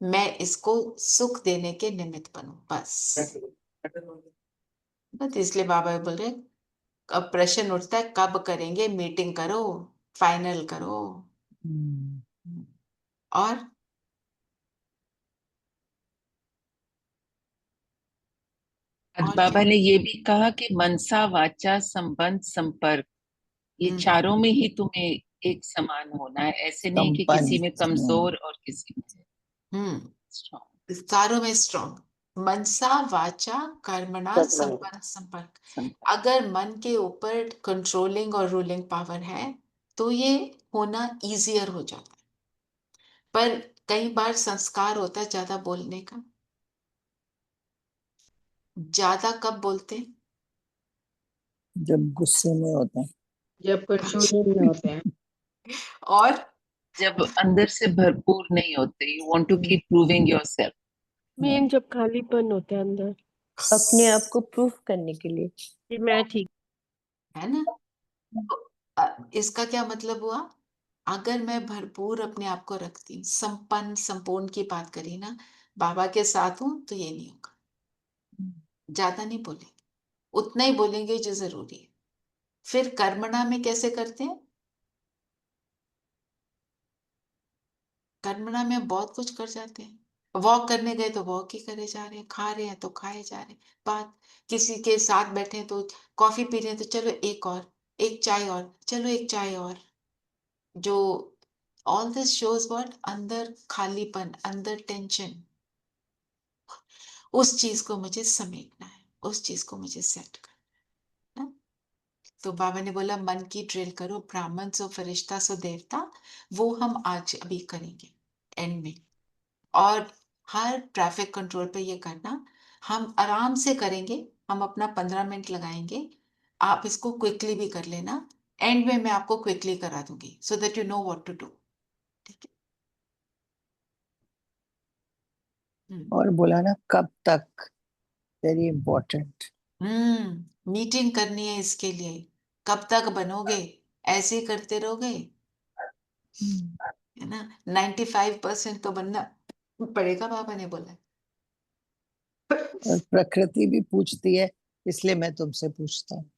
मैं इसको सुख देने के निमित्त बनूं, बस। बस इसलिए बाबा बोल रहे, अब प्रश्न उठता है कब करेंगे मीटिंग, करो, फाइनल करो। और आज और बाबा क्या? ने ये भी कहा कि मनसा वाचा संबंध संपर्क, ये हम्म चारों में ही तुम्हें एक समान होना है। ऐसे नहीं कि किसी में संपन्न। कमजोर और किसी में हम्म स्ट्रॉन्ग। चारों में स्ट्रॉन्ग। मनसा वाचा कर्मणा संपन्न संपर्क। अगर मन के ऊपर कंट्रोलिंग और रूलिंग पावर है तो ये होना इजियर हो जाता है। पर कई बार संस्कार होता है ज्यादा बोलने का। ज्यादा कब बोलते हैं? जब गुस्से में होते हैं। जब कंट्रोलिंग में होते हैं। और जब अंदर से भरपूर नहीं होते, you want to keep proving yourself. मेन जब खालीपन होता है अंदर, अपने आप को प्रूफ करने के लिए कि मैं ठीक। है ना। तो इसका क्या मतलब हुआ? अगर मैं भरपूर अपने आप को रखती हूँ, संपन्न संपूर्ण की बात करी ना, बाबा के साथ हूं तो ये नहीं होगा। ज्यादा नहीं बोलेंगे, उतना ही बोलेंगे जो जरूरी है। फिर कर्मणा में कैसे करते हैं? कर्मणा में हम बहुत कुछ कर जाते हैं। वॉक करने गए तो वॉक ही करे जा रहे हैं, खा रहे हैं तो खाए जा रहे हैं। बात, किसी के साथ बैठे हैं तो कॉफी पी रहे हैं तो चलो एक और, एक चाय और, चलो एक चाय और। जो ऑल दिस शोज व्हाट? अंदर खालीपन, अंदर टेंशन। उस चीज को मुझे समेटना है, उस चीज को मुझे सेट करना है। तो बाबा ने बोला मन की ड्रिल करो, ब्राह्मण सो फरिश्ता सो देवता। वो हम आज अभी करेंगे एंड में। और हर ट्रैफिक कंट्रोल पे ये करना, हम आराम से करेंगे। हम अपना 15 मिनट लगाएंगे। आप इसको क्विकली भी कर लेना। एंड में मैं आपको क्विकली करा दूंगी so that you know what to do. ठीक है। और बोला ना कब तक, वेरी इम्पोर्टेंट। मीटिंग करनी है इसके लिए। कब तक बनोगे? ऐसे ही करते रहोगे, है ना। 95% तो बनना पड़ेगा, बाबा ने बोला। और प्रकृति भी पूछती है, इसलिए मैं तुमसे पूछता हूँ।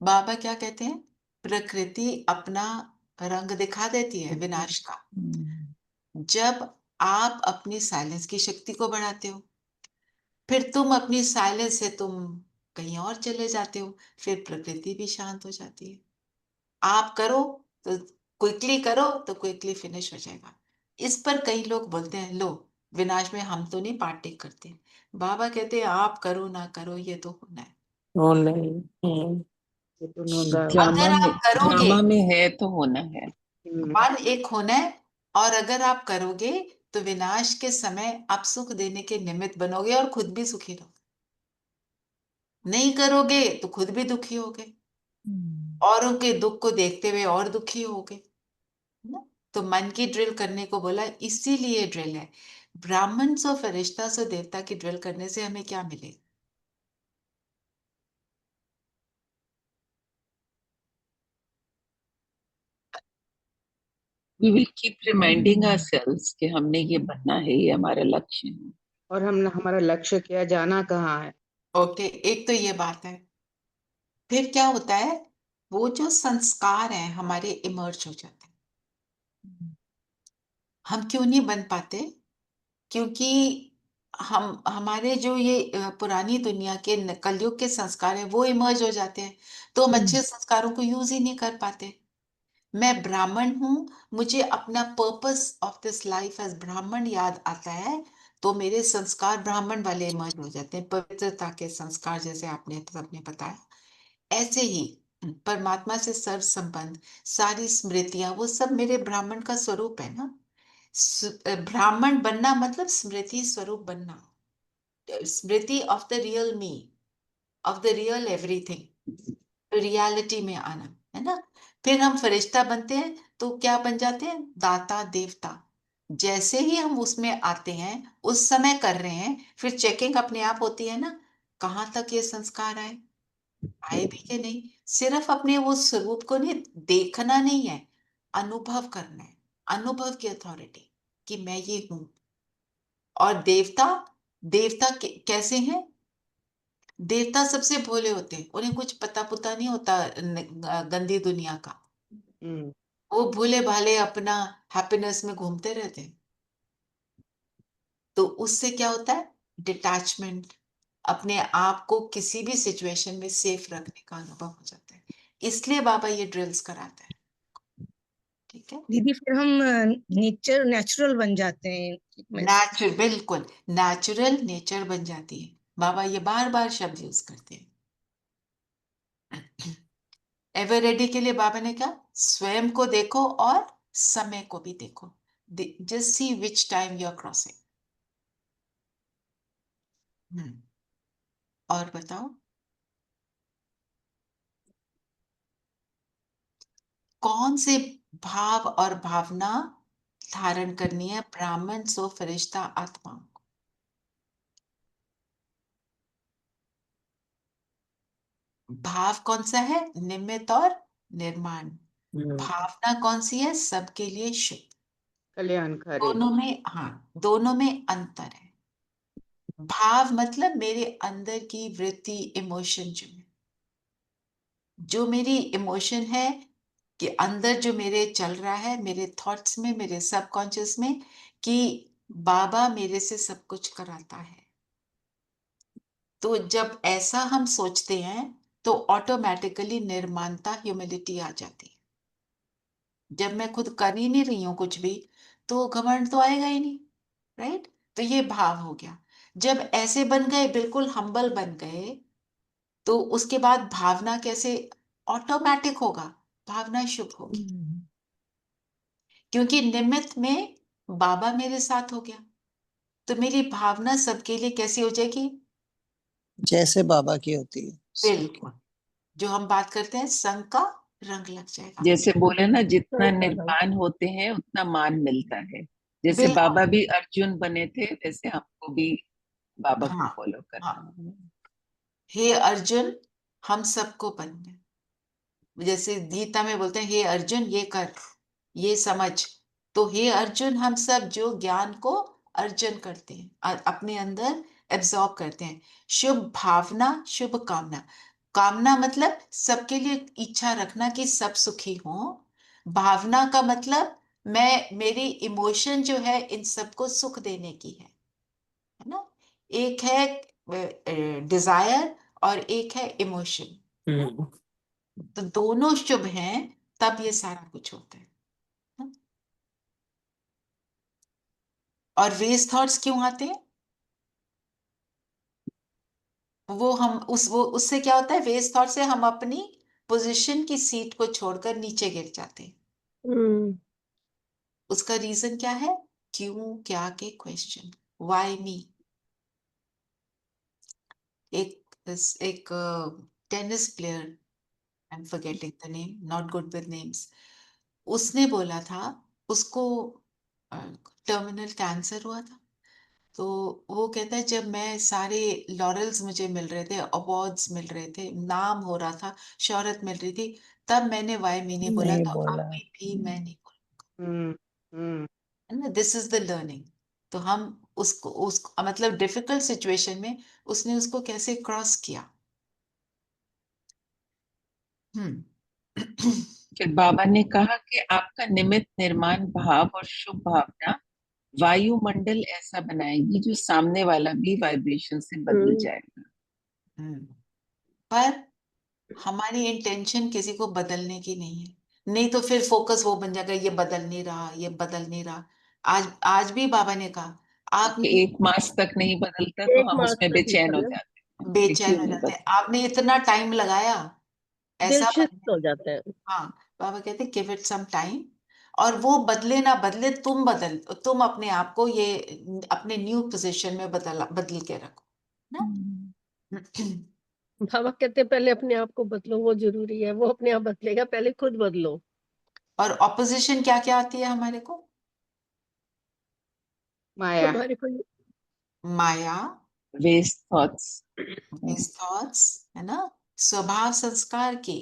बाबा क्या कहते हैं? प्रकृति अपना रंग दिखा देती है विनाश का, जब आप अपनी साइलेंस की शक्ति को बढ़ाते हो। फिर तुम अपनी साइलेंस से तुम कहीं और चले जाते हो, फिर प्रकृति भी शांत हो जाती है। आप करो तो क्विकली करो तो क्विकली फिनिश हो जाएगा। इस पर कई लोग बोलते हैं लो, विनाश में हम तो नहीं पार्टेक करते। बाबा कहते हैं आप करो ना करो ये तो होना है। ओ नहीं। ये तो होगा। ड्रामा अगर में, आप करोगे, ड्रामा में है तो होना है। मन एक होना है। और अगर आप करोगे तो विनाश के समय आप सुख देने के निमित्त बनोगे और खुद भी सुखी रहोगे। नहीं करोगे तो खुद भी दुखी होगे, औरों के दुख को देखते हुए और दुखी होगे ना। तो मन की ड्रिल करने को बोला, इसीलिए ड्रिल है। ब्राह्मण सो फरिश्ता सो देवता की ड्रिल करने से हमें क्या मिलेगा? We will keep reminding ourselves कि हमने ये बनना है, ये हमारा लक्ष्य है। और हम हमारा लक्ष्य क्या, जाना कहाँ है। ओके, एक तो ये बात है। फिर क्या होता है, वो जो संस्कार हैं हमारे इमर्ज हो जाते हैं। हम क्यों नहीं बन पाते? क्योंकि हम हमारे जो ये पुरानी दुनिया के कलयुग के संस्कार है वो इमर्ज हो जाते हैं, तो हम अच्छे संस्कारों को यूज ही नहीं कर पाते। मैं ब्राह्मण हूँ, मुझे अपना purpose of this life as Brahmin याद आता है, तो मेरे संस्कार ब्राह्मण वाले इमर्ज हो जाते हैं, पवित्रता के संस्कार, जैसे आपने सबने बताया। ऐसे ही परमात्मा से सर्व संबंध, सारी स्मृतियां, वो सब मेरे ब्राह्मण का स्वरूप है ना। ब्राह्मण बनना मतलब स्मृति स्वरूप बनना, स्मृति of the real me, of the real everything, reality में आना, है ना। फिर हम फरिश्ता बनते हैं तो क्या बन जाते हैं? दाता देवता। जैसे ही हम उसमें आते हैं, उस समय कर रहे हैं, फिर चेकिंग अपने आप होती है ना, कहाँ तक ये संस्कार आए, आए भी कि नहीं। सिर्फ अपने वो स्वरूप को नहीं देखना नहीं है, अनुभव करना है, अनुभव की अथॉरिटी कि मैं ये हूं। और देवता, देवता कैसे हैं? देवता सबसे भोले होते हैं, उन्हें कुछ पता पुता नहीं होता गंदी दुनिया का। हम्म, वो भोले भाले अपना हैप्पीनेस में घूमते रहते हैं। तो उससे क्या होता है? डिटैचमेंट, अपने आप को किसी भी सिचुएशन में सेफ रखने का अनुभव हो जाता है। इसलिए बाबा ये ड्रिल्स कराता है। ठीक है, दीदी फिर हम नेचुरल बन जाते हैं। नेचुरल, बिल्कुल नेचुरल नेचर बन जाती है। बाबा ये बार बार शब्द यूज करते हैं। एवर रेडी के लिए बाबा ने कहा, स्वयं को देखो और समय को भी देखो, just see which time you are crossing. और बताओ, कौन से भाव और भावना धारण करनी है ब्राह्मण सो फरिश्ता आत्माओं को? भाव कौन सा है? निमित्त और निर्माण। भावना कौन सी है? सबके लिए शुभ। कल्याणकारी। दोनों में, हाँ, दोनों में अंतर है। भाव मतलब मेरे अंदर की वृत्ति, इमोशन, जो मेरी इमोशन है कि अंदर जो मेरे चल रहा है, मेरे थॉट्स में, मेरे सबकॉन्शियस में, कि बाबा मेरे से सब कुछ कराता है। तो जब ऐसा हम सोचते हैं तो ऑटोमेटिकली निर्माणता, ह्यूमिलिटी आ जाती है। जब मैं खुद कर ही नहीं रही हूं कुछ भी, तो घमंड तो आएगा ही नहीं, राइट। तो ये भाव हो गया। जब ऐसे बन गए, बिल्कुल हम्बल बन गए, तो उसके बाद भावना कैसे ऑटोमेटिक होगा? भावना शुभ होगी, क्योंकि निमित्त में बाबा मेरे साथ हो गया। तो मेरी भावना सबके लिए कैसी हो जाएगी? जैसे बाबा की होती है सबकी। बिल्कुल, जो हम बात करते हैं, संग का रंग लग जाएगा। जैसे बोले ना, जितना सही कहा। निर्माण होते हैं उतना मान मिलता है। जैसे बिल्कुल, बाबा भी अर्जुन बने थे, वैसे हमको भी बाबा को हाँ, फॉलो हाँ। करना है। हे अर्जुन, हम सबको बनना, जैसे गीता में बोलते हैं, हे अर्जुन ये कर, ये समझ। तो हे अर्जुन, हम सब जो ज्ञान को अर्जन करते हैं, अपने अंदर एब्जॉर्ब करते हैं। शुभ भावना, शुभ कामना। कामना मतलब सबके लिए इच्छा रखना कि सब सुखी हो। भावना का मतलब मैं, मेरी इमोशन जो है इन सबको सुख देने की है ना। एक है डिजायर और एक है इमोशन। तो दोनों शुभ हैं, तब ये सारा कुछ होता है ना? और वेस्ट थॉट्स क्यों आते हैं? वो हम वो उससे क्या होता है? वेस्ट थॉट से हम अपनी पोजीशन की सीट को छोड़कर नीचे गिर जाते हैं। हम्म उसका रीजन क्या है? क्यों क्या के क्वेश्चन, व्हाई मी। एक tennis player, I am forgetting the name, not good with names, उसने बोला था, उसको टर्मिनल कैंसर हुआ था। तो वो कहता है, जब मैं सारे लॉरेल्स मुझे मिल रहे थे, अवार्ड्स मिल रहे थे, नाम हो रहा था, शोहरत मिल रही थी, तब मैंने वाई मी नहीं बोला, नहीं तो बोला। अभी भी मैं नहीं बोला। हम्म है ना, दिस इज द लर्निंग। तो हम उसको मतलब डिफिकल्ट सिचुएशन में उसने उसको कैसे क्रॉस किया। हम्म। फिर बाबा ने कहा कि आपका निमित्त निर्माण भाव और शुभ भावना वायुमंडल ऐसा बनाएगी जो सामने वाला भी वाइब्रेशन से बदल जाएगा। हम्म। पर हमारी इंटेंशन किसी को बदलने की नहीं है, नहीं तो फिर फोकस वो बन जाएगा, ये बदल नहीं रहा, ये बदल नहीं रहा। आज आज भी बाबा ने कहा कि आपने 1 मास तक नहीं बदलता तो एक हम मास उसमें तक बेचैन हो मतलब जाते हैं कि बेचैन क्यों हो नहीं जाते हैं, बदल। आपने इतना टाइम लगाया दिल ऐसा शिफ्ट हो जाता है। हाँ, बाबा कहते गिव इट सम टाइम, और वो बदले ना बदले, तुम अपने आप को ये अपने न्यू पोजीशन में बदल के रखो ना। बाबा कहते हैं पहले अपने आप को बदलो, वो जरूरी है, वो अपने आप बदलेगा, पहले खुद बदलो। और ऑपोजिशन क्या क्या आती है हमारे को? माया। हमारे को माया, वेस्ट थॉट्स। थॉट्स, है ना, स्वभाव संस्कार की,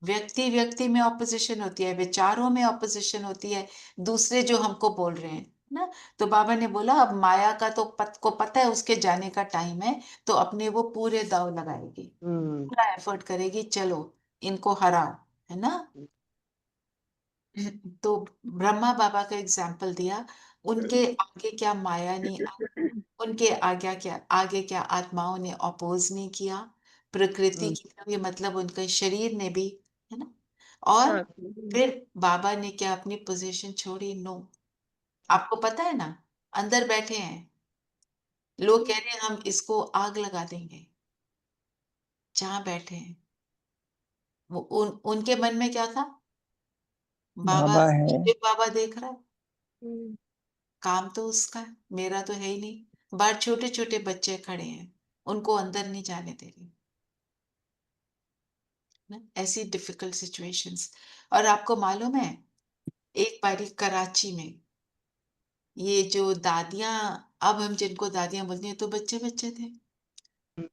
व्यक्ति व्यक्ति में ऑपोजिशन होती है, विचारों में ऑपोजिशन होती है, दूसरे जो हमको बोल रहे हैं ना। तो बाबा ने बोला अब माया का तो को पता है उसके जाने का टाइम है, तो अपने वो पूरे दाव लगाएगी, हम्म पूरा एफर्ट करेगी, चलो इनको हराओ, है ना। तो ब्रह्मा बाबा का एग्जाम्पल दिया, उनके आगे क्या माया नहीं, उनके आगे क्या आत्माओं ने अपोज नहीं किया, प्रकृति हम्म की तरफ, ये मतलब उनके शरीर ने भी, है ना। और हाँ। फिर बाबा ने क्या अपनी पोजीशन छोड़ी? नो। आपको पता है ना, अंदर बैठे हैं लोग कह रहे हैं हम इसको आग लगा देंगे, जहां बैठे हैं वो उनके मन में क्या था? बाबा, बाबा है। शिव बाबा देख रहा है, हम्म। काम तो उसका है, मेरा तो है ही नहीं। बाहर छोटे छोटे बच्चे खड़े हैं, उनको अंदर नहीं जाने दे रही ना, ऐसी डिफिकल्ट सिचुएशंस। और आपको मालूम है, एक बारी कराची में ये जो दादियां, अब हम जिनको दादियां बोलते हैं, तो बच्चे बच्चे थे,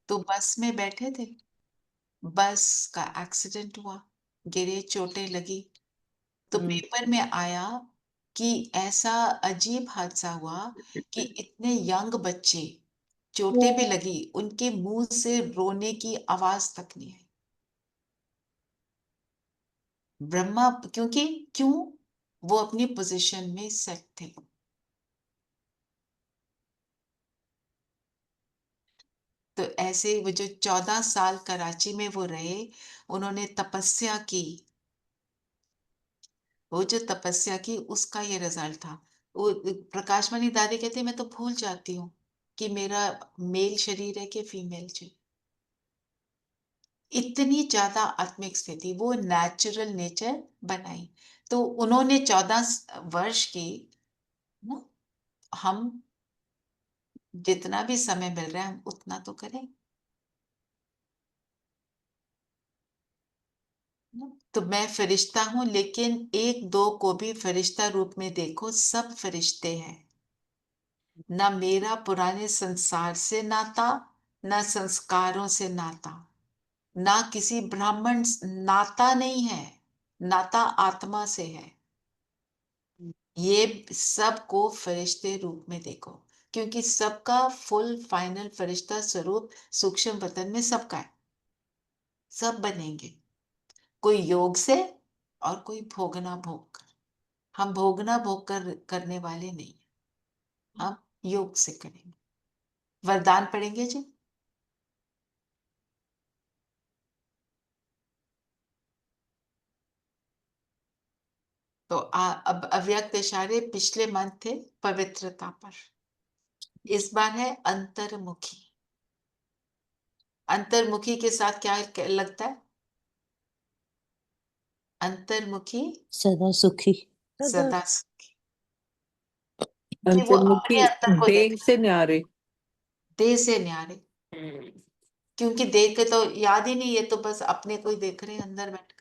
तो बस में बैठे थे, बस का एक्सीडेंट हुआ, गिरे, चोटें लगी, तो हम्म पेपर में आया कि ऐसा अजीब हादसा हुआ कि इतने यंग बच्चे, चोटें भी लगी, उनके मुंह से रोने की आवाज तक नहीं है। ब्रह्मा, क्योंकि क्यों? वो अपनी पोजीशन में सेट थे। तो ऐसे वो जो 14 साल कराची में वो रहे, उन्होंने तपस्या की, वो जो तपस्या की उसका ये रिजल्ट था। वो प्रकाशमणि दादी कहते मैं तो भूल जाती हूँ कि मेरा मेल शरीर है कि फीमेल शरीर। इतनी ज्यादा आत्मिक स्थिति, वो नेचुरल नेचर बनाई। तो उन्होंने 14 वर्ष की ना, हम जितना भी समय मिल रहा है हम उतना तो करें ना। तो मैं फरिश्ता हूं, लेकिन एक दो को भी फरिश्ता रूप में देखो, सब फरिश्ते हैं। ना मेरा पुराने संसार से नाता, ना संस्कारों से नाता, ना किसी ब्राह्मण, नाता नहीं है, नाता आत्मा से है। ये सबको फरिश्ते रूप में देखो, क्योंकि सबका फुल फाइनल फरिश्ता स्वरूप सूक्ष्म वतन में सबका है, सब बनेंगे, कोई योग से और कोई भोगना भोग कर। हम भोगना भोग करने वाले नहीं, हम योग से करेंगे। वरदान पढ़ेंगे जी। तो अब अव्यक्त इशारे पिछले मंथ थे पवित्रता पर, इस बार है अंतर्मुखी। अंतर्मुखी के साथ क्या लगता है? अंतर्मुखी सदा सुखी। सदा सदा सुखी, कि वो अंतर्मुखी अपने अंतर को देह देख, से न्यारे। देह से न्यारे, क्योंकि देख के तो याद ही नहीं, ये तो बस अपने को ही देख रहे हैं अंदर बैठ कर।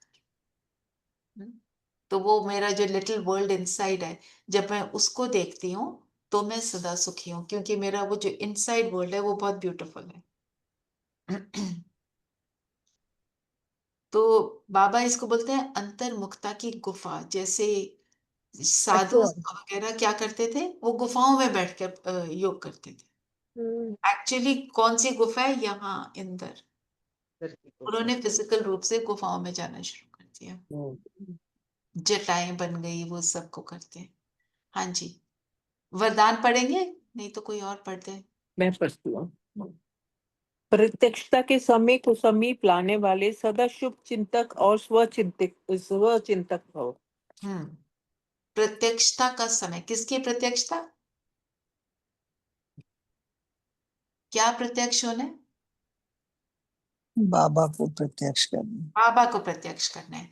तो वो मेरा जो लिटिल वर्ल्ड इनसाइड है, जब मैं उसको देखती हूँ तो मैं सदा सुखी हूँ, क्योंकि मेरा वो जो इनसाइड वर्ल्ड है वो बहुत ब्यूटीफुल है। तो बाबा इसको बोलते हैं अंतर्मुखता की गुफा। जैसे साधु अच्छा। वगैरह क्या करते थे, वो गुफाओं में बैठकर योग करते थे। एक्चुअली कौन सी गुफा है, यहाँ इंदर। उन्होंने फिजिकल रूप से गुफाओं में जाना शुरू कर दिया, जटाएं बन गई, वो सबको करते हैं। हाँ जी, वरदान पढ़ेंगे, नहीं तो कोई और पढ़ते हैं। मैं पढ़ती हूँ। प्रत्यक्षता के समीप लाने वाले सदा शुभ चिंतक और स्वचिंतक हो। प्रत्यक्षता का समय, किसकी प्रत्यक्षता, क्या प्रत्यक्ष होना है? बाबा को प्रत्यक्ष करना। बाबा को प्रत्यक्ष करना है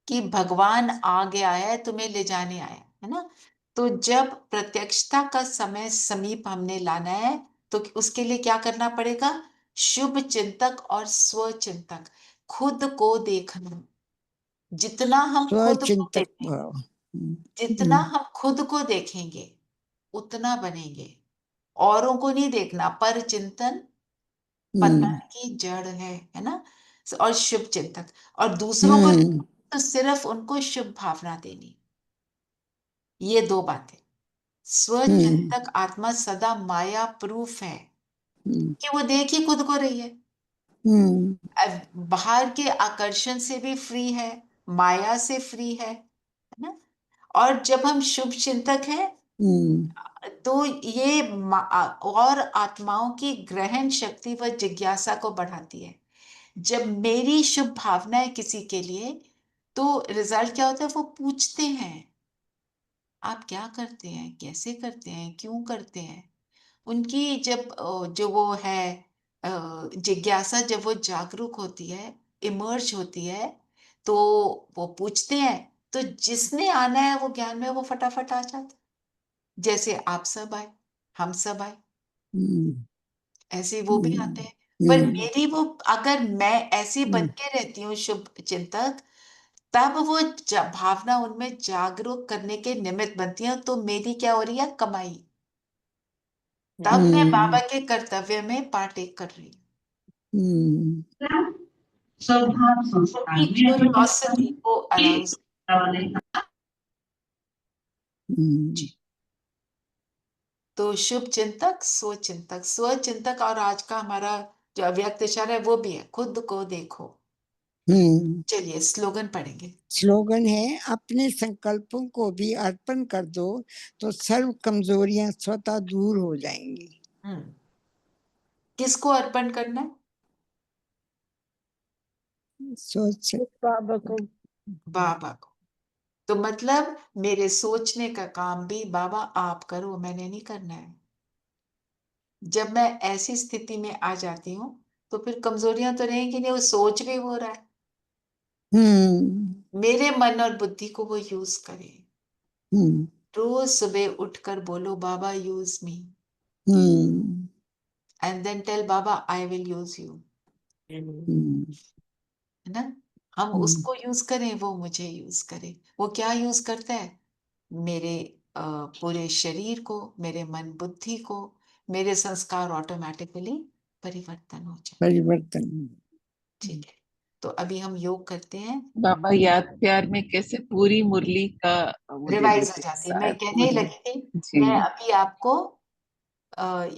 कि भगवान आ गया है, तुम्हें ले जाने आया है ना। तो जब प्रत्यक्षता का समय समीप हमने लाना है, तो उसके लिए क्या करना पड़ेगा? शुभ चिंतक और स्वचिंतक, खुद को देखना। जितना हम खुद को स्वचिंतक देखें, भाव। जितना हम खुद को देखेंगे, उतना बनेंगे। औरों को नहीं देखना, पर चिंतन पतन की जड़ है ना। और शुभ चिंतक, और दूसरों को तो सिर्फ उनको शुभ भावना देनी। ये दो बातें। स्वचिंतक आत्मा सदा माया प्रूफ है कि वो देख ही खुद को रही है, अब बाहर के आकर्षण से भी फ्री है, माया से फ्री है ना। और जब हम शुभ चिंतक हैं, तो ये और आत्माओं की ग्रहण शक्ति व जिज्ञासा को बढ़ाती है। जब मेरी शुभ भावना है किसी के लिए, तो रिजल्ट क्या होता है, वो पूछते हैं आप क्या करते हैं, कैसे करते हैं, क्यों करते हैं। उनकी जब जो वो है जिज्ञासा, जब वो जागरूक होती है, इमर्ज होती है, तो वो पूछते हैं। तो जिसने आना है वो ज्ञान में, वो फटाफट आ जाता है। जैसे आप सब आए, हम सब आए, ऐसे वो भी आते हैं। पर मेरी वो, अगर मैं ऐसी बन के रहती हूँ शुभ चिंतक, तब वो भावना उनमें जागरूक करने के निमित्त बनती है, तो मेरी क्या हो रही है, कमाई। तब मैं बाबा के कर्तव्य में पार्टेक कर रही हूँ। स्वभाव संस्कार उनकी क्यूरियोसिटी को अराउज। तो शुभ चिंतक, स्वचिंतक, स्वचिंतक, और आज का हमारा जो अव्यक्त इशारा है वो भी है, खुद को देखो। चलिए स्लोगन पढ़ेंगे। स्लोगन है, अपने संकल्पों को भी अर्पण कर दो तो सर्व कमजोरियां स्वतः दूर हो जाएंगी। किसको अर्पण करना है? सोच बाबा को। बाबा को। तो मतलब मेरे सोचने का काम भी बाबा आप करो, मैंने नहीं करना है। जब मैं ऐसी स्थिति में आ जाती हूँ, तो फिर कमजोरियां तो रहेंगी नहीं, वो सोच भी हो रहा है, मेरे मन और बुद्धि को वो यूज करे। रोज सुबह उठकर बोलो Baba use me, and then tell Baba I will use you, है ना। हम उसको यूज करें, वो मुझे यूज करे। वो क्या यूज करता है? मेरे पूरे शरीर को, मेरे मन बुद्धि को, मेरे संस्कार ऑटोमेटिकली परिवर्तन हो जाए। परिवर्तन। ठीक है, तो अभी हम योग करते हैं। बाबा याद प्यार में कैसे पूरी मुरली का वो दे रिवाइज हो देते हैं, जाती है। मैं कहने ही पूरी। लगी थी, जी। मैं अभी आपको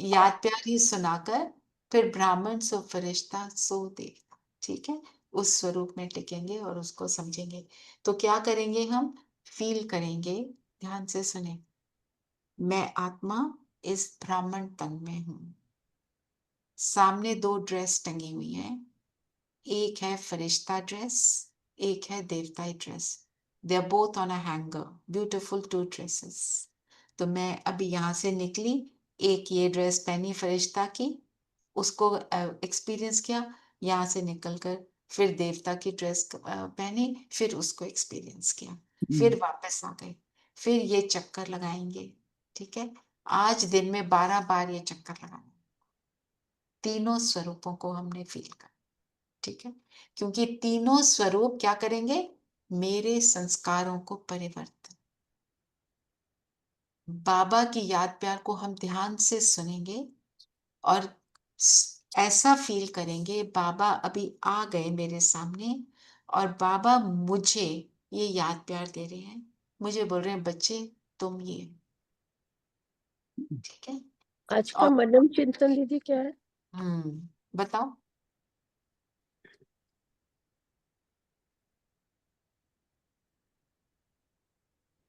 याद प्यार ही सुनाकर फिर ब्राह्मण सो फरिश्ता सो देवता, ठीक है, उस स्वरूप में टिकेंगे और उसको समझेंगे। तो क्या करेंगे हम? फील करेंगे, ध्यान से सुने। मैं आत्मा इस ब्राह्मण तन में हूं। सामने दो ड्रेस टंगी हुई हैं, एक है फरिश्ता ड्रेस, एक है देवताई dress. They are both on a hanger, beautiful two dresses. तो मैं अभी यहाँ से निकली, एक ये ड्रेस पहनी फरिश्ता की, उसको एक्सपीरियंस किया, यहाँ से निकलकर फिर देवता की ड्रेस पहनी, फिर उसको एक्सपीरियंस किया, फिर वापस आ गए, फिर ये चक्कर लगाएंगे। ठीक है, आज दिन में 12 बार ये चक्कर लगाना, तीनों स्वरूपों को हमने फील कर। ठीक है, क्योंकि तीनों स्वरूप क्या करेंगे? मेरे संस्कारों को परिवर्तन। बाबा की याद प्यार को हम ध्यान से सुनेंगे और ऐसा फील करेंगे, बाबा अभी आ गए मेरे सामने और बाबा मुझे ये याद प्यार दे रहे हैं, मुझे बोल रहे हैं बच्चे तुम ये, ठीक है। आज का और मनन चिंतन दीदी क्या है? बताओ।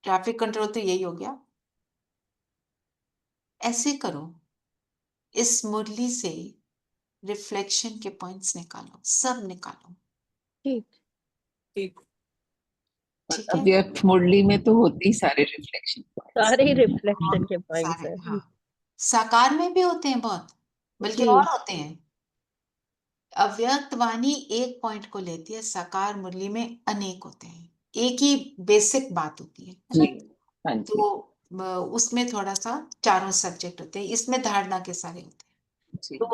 ट्रैफिक कंट्रोल तो यही हो गया। ऐसे करो, इस मुरली से रिफ्लेक्शन के पॉइंट्स निकालो, सब निकालो, ठीक। ठीक। ठीक है। अव्यक्त मुरली में तो होते ही सारे रिफ्लेक्शन पॉइंट्स। सारे रिफ्लेक्शन के पॉइंट्स सारे, है। हाँ। साकार में भी होते हैं बहुत, बल्कि जी। और होते हैं। अव्यक्त वाणी एक पॉइंट को लेती है, साकार मुरली में अनेक होते हैं, एक ही बेसिक बात होती है जी, ना। हाँ जी, तो उसमें थोड़ा सा चारों सब्जेक्ट होते हैं, इसमें धारणा के सारे होते हैं। जी। तो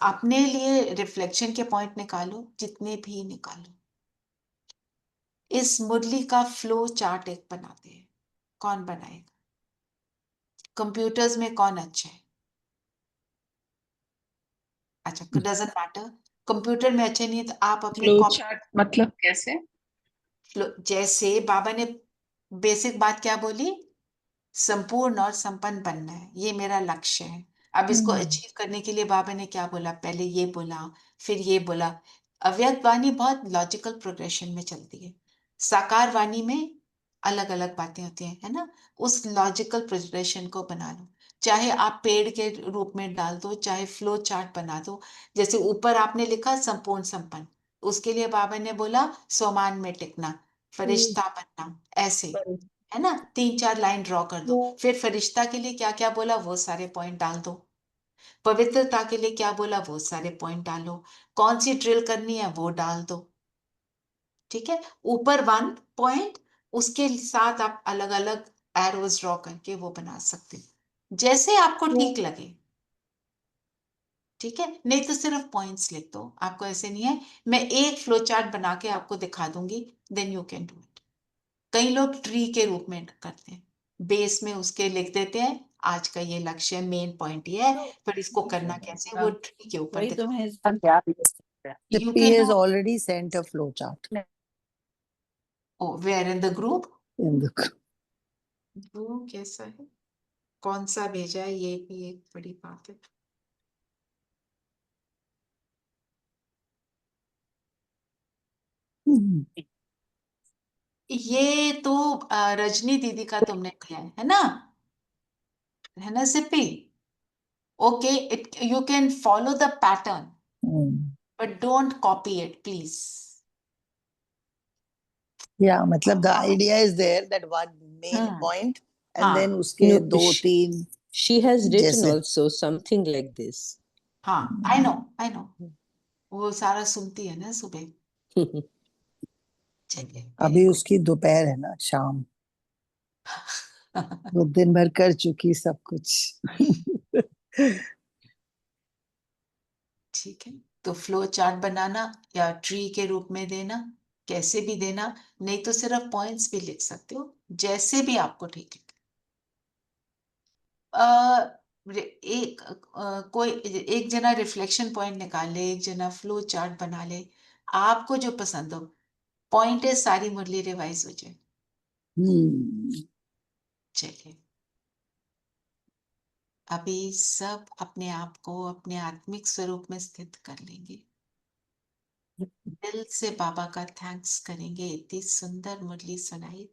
अपने लिए रिफ्लेक्शन के पॉइंट निकालो, जितने भी निकालो। इस मुरली का फ्लो चार्ट एक बनाते हैं। कौन बनाएगा? कंप्यूटर्स में कौन अच्छा है? अच्छा, डजंट मैटर। कंप्यूटर में अच्छे नहीं है तो आप अपने फ्लो चार्ट मतलब कैसे? जैसे बाबा ने बेसिक बात क्या बोली, संपूर्ण और संपन्न बनना है, ये मेरा लक्ष्य है। अब इसको अचीव करने के लिए बाबा ने क्या बोला, पहले ये बोला, फिर ये बोला। अव्यक्त वाणी बहुत लॉजिकल प्रोग्रेशन में चलती है, साकार वाणी में अलग अलग बातें होती हैं, है ना। उस लॉजिकल प्रोग्रेशन को बना लो, चाहे आप पेड़ के रूप में डाल दो, चाहे फ्लो चार्ट बना दो। जैसे ऊपर आपने लिखा संपूर्ण संपन्न, उसके लिए बाबा ने बोला सोमान में टिकना, फरिश्ता बनना, ऐसे, है ना। 3-4 लाइन ड्रॉ कर दो। फिर फरिश्ता के लिए क्या क्या बोला वो सारे पॉइंट डाल दो। पवित्रता के लिए क्या बोला वो सारे पॉइंट डालो। कौन सी ड्रिल करनी है वो डाल दो, ठीक है। ऊपर 1 पॉइंट, उसके साथ आप अलग अलग एरोज ड्रॉ करके वो बना सकते हो, जैसे आपको ठीक लगे, ठीक है। नहीं तो सिर्फ पॉइंट्स लिख दो, आपको ऐसे नहीं है। मैं एक फ्लो चार्ट बना के आपको दिखा दूंगी, then you can do it. कई लोग ट्री के रूप में करते हैं, बेस में उसके लिख देते हैं आज का ये लक्ष्य है, मेन पॉइंट ये है, पर इसको करना कैसे वो ट्री के ऊपर वही तो दिखा। मैं you Chippy can has do. already sent a flow chart where in the group? in the वो कैसा है, कौन सा भेजा है, ये भी एक बड़ी बात है। ये तो रजनी दीदी का तुमने किया है ना, है ना Sippy? Okay, it you can follow the pattern but don't copy it please. Yeah, मतलब the idea is there that one main point and हाँ then उसके No, दो तीन she has written जैसे also something like this. हाँ, I know, वो सारा सुनती है ना सुबह। चलिए अभी उसकी दोपहर है ना, शाम, वो दिन भर कर चुकी सब कुछ। ठीक है, तो फ्लो चार्ट बनाना या ट्री के रूप में देना, कैसे भी देना, नहीं तो सिर्फ पॉइंट्स भी लिख सकते हो, जैसे भी आपको ठीक लगे। कोई एक जना रिफ्लेक्शन पॉइंट निकाल ले, एक जना फ्लो चार्ट बना ले, आपको जो पसंद हो। पॉइंट है सारी मुरली रिवाइज हो जाए। चलिए, अभी सब अपने आप को अपने आत्मिक स्वरूप में स्थित कर लेंगे, दिल से बाबा का थैंक्स करेंगे, इतनी सुंदर मुरली सुनाई,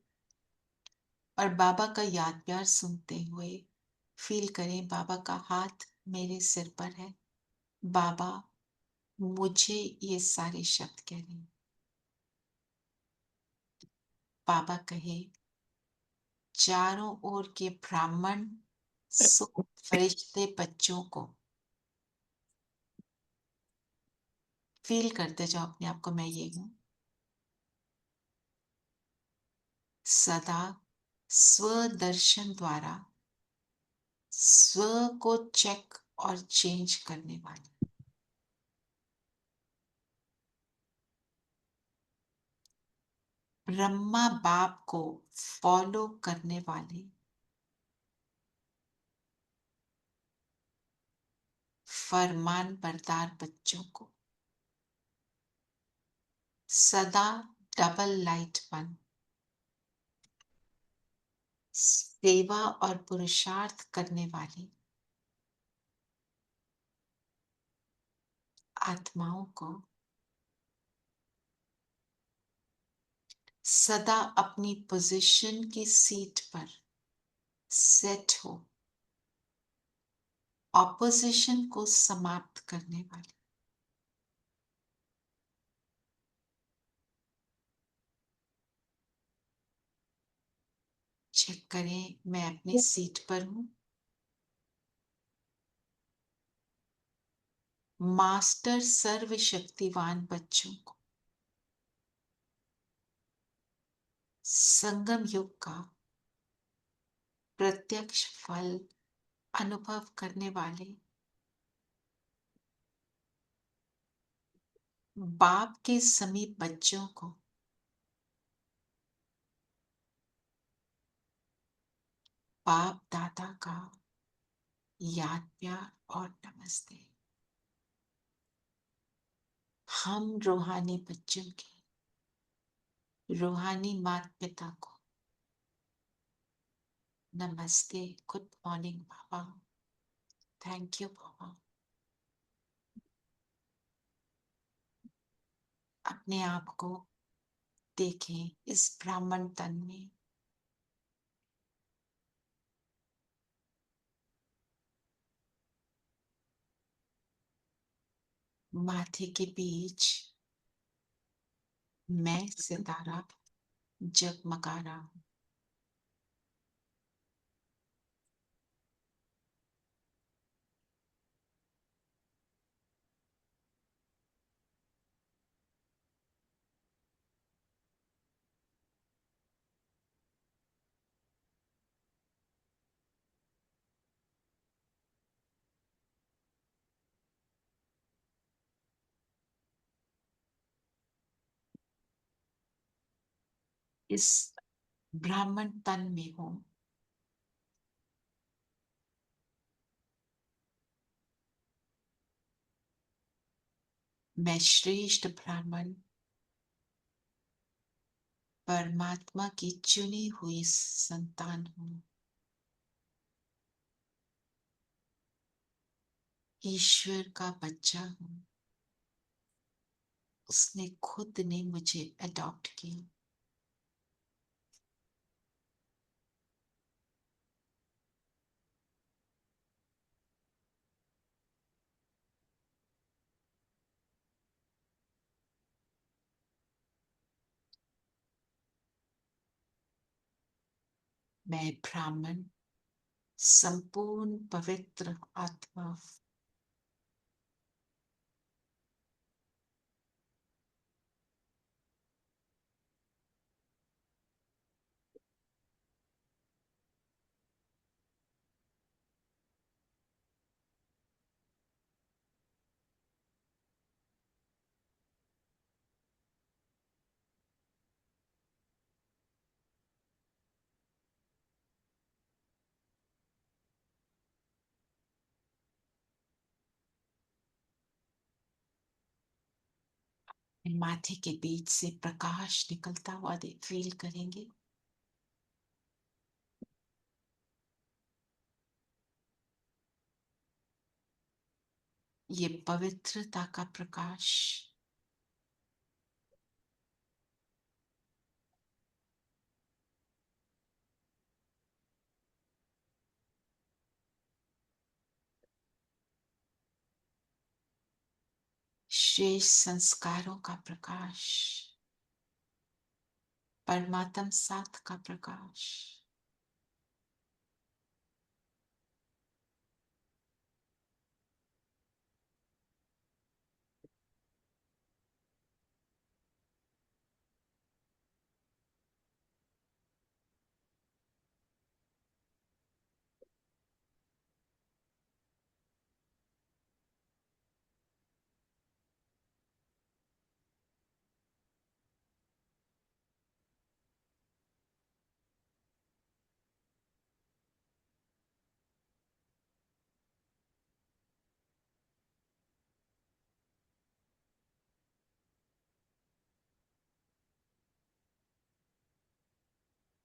और बाबा का याद प्यार सुनते हुए फील करें बाबा का हाथ मेरे सिर पर है, बाबा मुझे ये सारे शब्द कह रहे हैं। बाबा कहे चारों ओर के ब्राह्मण फरिश्ते बच्चों को फील करते जाओ अपने आप को, मैं ये हूं। सदा स्वदर्शन द्वारा स्व को चेक और चेंज करने वाले, ब्रह्मा बाप को फॉलो करने वाले, फरमान बरदार बच्चों को सदा डबल लाइट बन सेवा और पुरुषार्थ करने वाली आत्माओं को सदा अपनी पोजीशन की सीट पर सेट हो, ऑपोजिशन को समाप्त करने वाली चेक करें, मैं अपनी सीट पर हूं। मास्टर सर्वशक्तिवान बच्चों को संगम युग का प्रत्यक्ष फल अनुभव करने वाले बाप के समीप बच्चों को बाप दादा का याद प्यार और नमस्ते। हम रूहानी बच्चों के रूहानी माता पिता को नमस्ते, good morning Baba, thank you Baba. अपने आप को देखें इस ब्राह्मण तन में, माथे के बीच मैं सितारा जगमगा रहा हूं। इस ब्राह्मण तन में हूं। मैं श्रेष्ठ ब्राह्मण परमात्मा की चुनी हुई संतान हूं। ईश्वर का बच्चा हूं। उसने खुद ने मुझे अडॉप्ट किया। मैं ब्राह्मण संपूर्ण पवित्र आत्मा, माथे के बीच से प्रकाश निकलता हुआ फील करेंगे। ये पवित्रता का प्रकाश श्रेष्ठ संस्कारों का प्रकाश, परमात्म साथ का प्रकाश,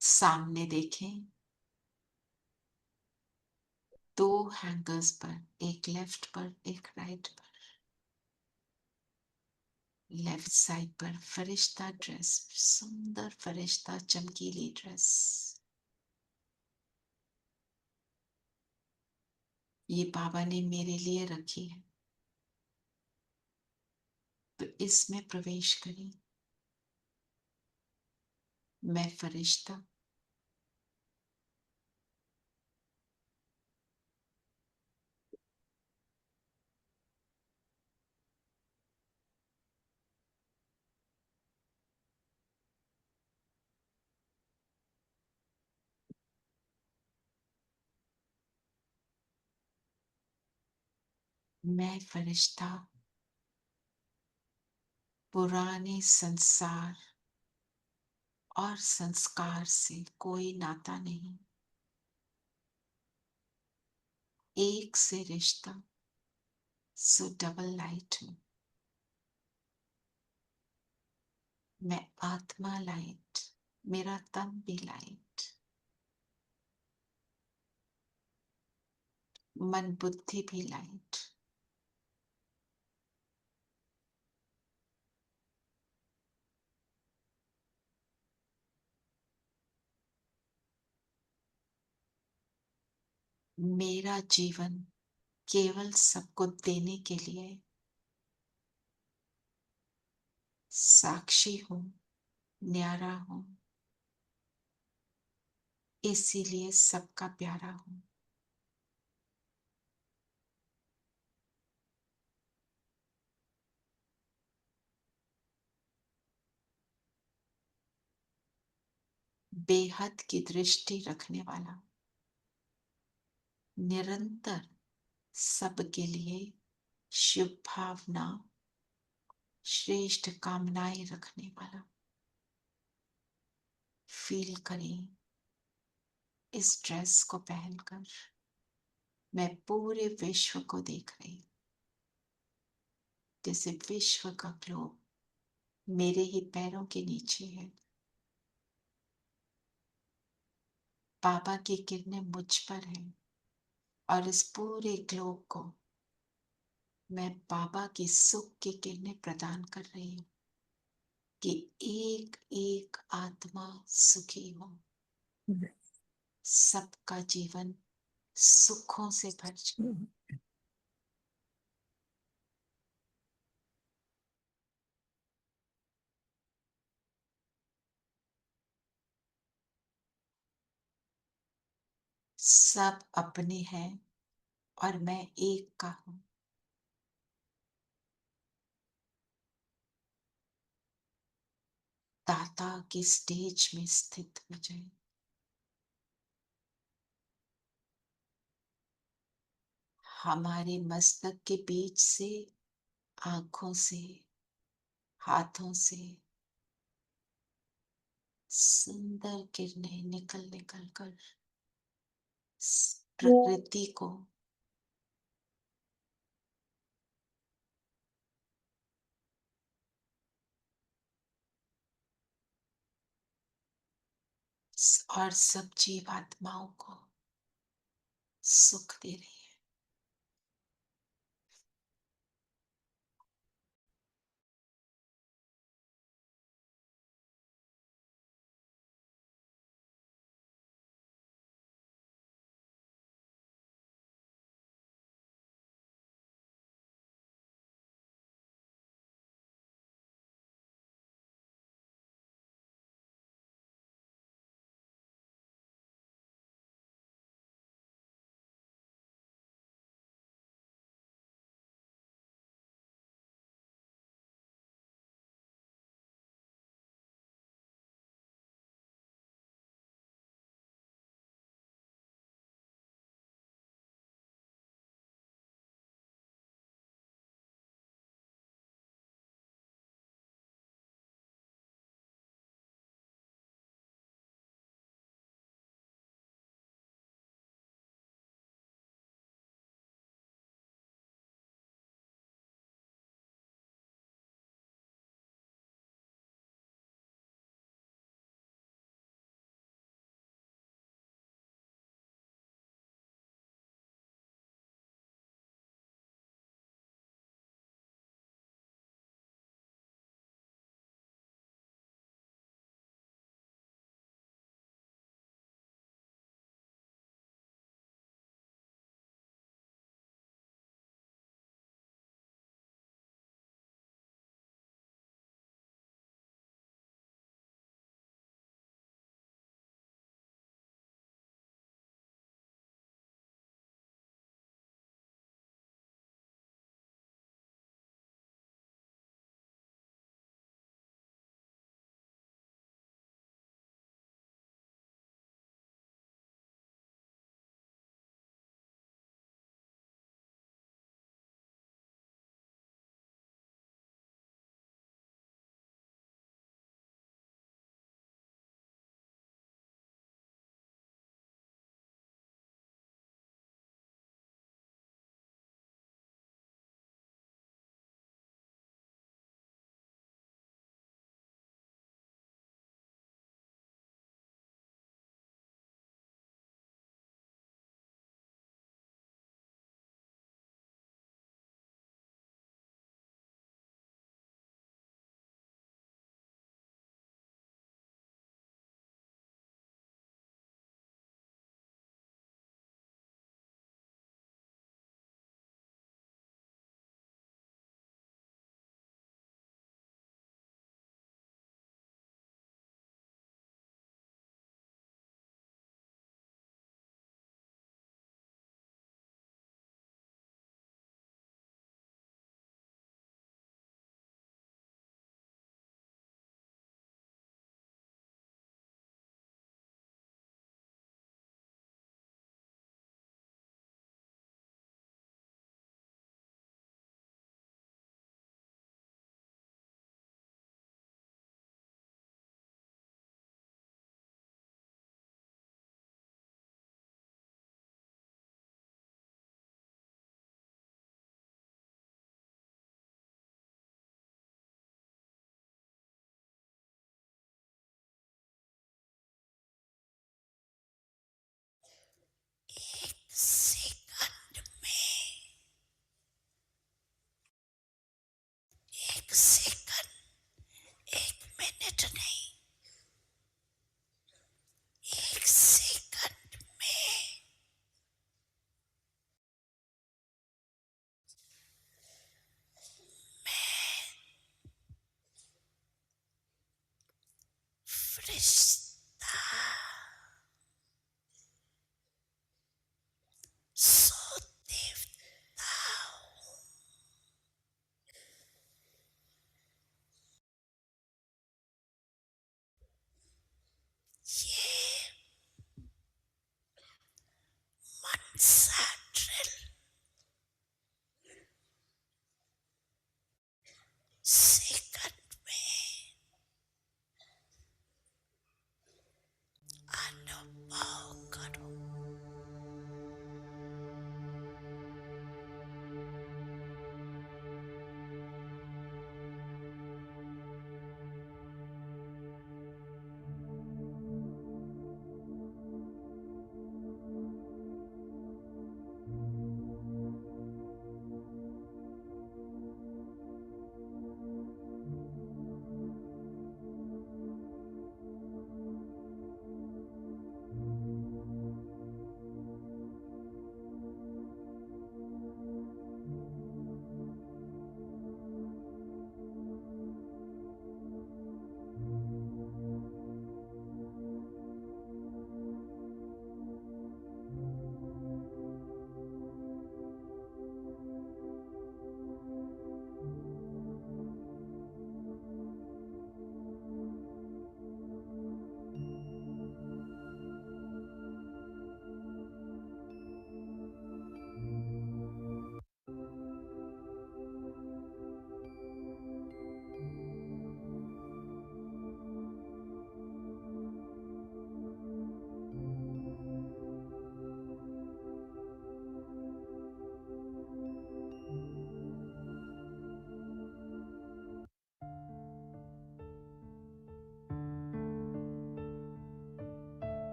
सामने देखें दो हैंगर्स पर, एक लेफ्ट पर एक राइट पर। लेफ्ट साइड पर फरिश्ता ड्रेस, सुंदर फरिश्ता चमकीली ड्रेस। ये बाबा ने मेरे लिए रखी है, तो इसमें प्रवेश करें। मैं फरिश्ता, मैं फरिश्ता पुराने संसार और संस्कार से कोई नाता नहीं, एक से रिश्ता, सो डबल लाइट हूं। मैं आत्मा लाइट, मेरा तन भी लाइट, मन बुद्धि भी लाइट। मेरा जीवन केवल सबको देने के लिए साक्षी हूं, न्यारा हूं, इसीलिए सबका प्यारा हूं। बेहद की दृष्टि रखने वाला, निरंतर सबके लिए शुभ भावना, श्रेष्ठ कामनाएं रखने वाला। फील करें इस ड्रेस को पहनकर मैं पूरे विश्व को देख रही हूं, जैसे विश्व का ग्लोब मेरे ही पैरों के नीचे है। बाबा की किरणें मुझ पर हैं और इस पूरे ग्लोब को मैं बाबा की सुख की किरणें प्रदान कर रही हूं कि एक एक आत्मा सुखी हो, सबका जीवन सुखों से भर जाए। सब अपने हैं और मैं एक का हूं। दाता के स्टेज में स्थित हो जाए। हमारे मस्तक के बीच से, आंखों से, हाथों से सुंदर किरणें निकल निकल कर प्रकृति को और सब जीवात्माओं को सुख दे रही है।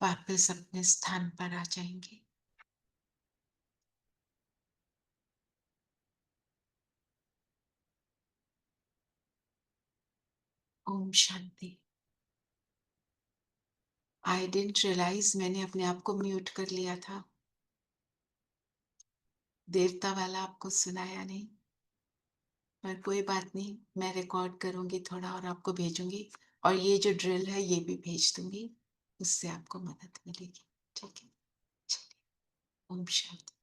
वापस अपने स्थान पर आ जाएंगे। Om Shanti. I didn't realise मैंने अपने आप को म्यूट कर लिया था। देवता वाला आपको सुनाया नहीं, पर कोई बात नहीं, मैं रिकॉर्ड करूंगी थोड़ा और आपको भेजूंगी, और ये जो ड्रिल है ये भी भेज दूंगी, उससे आपको मदद मिलेगी। ठीक है, चलिए, ओम शांति।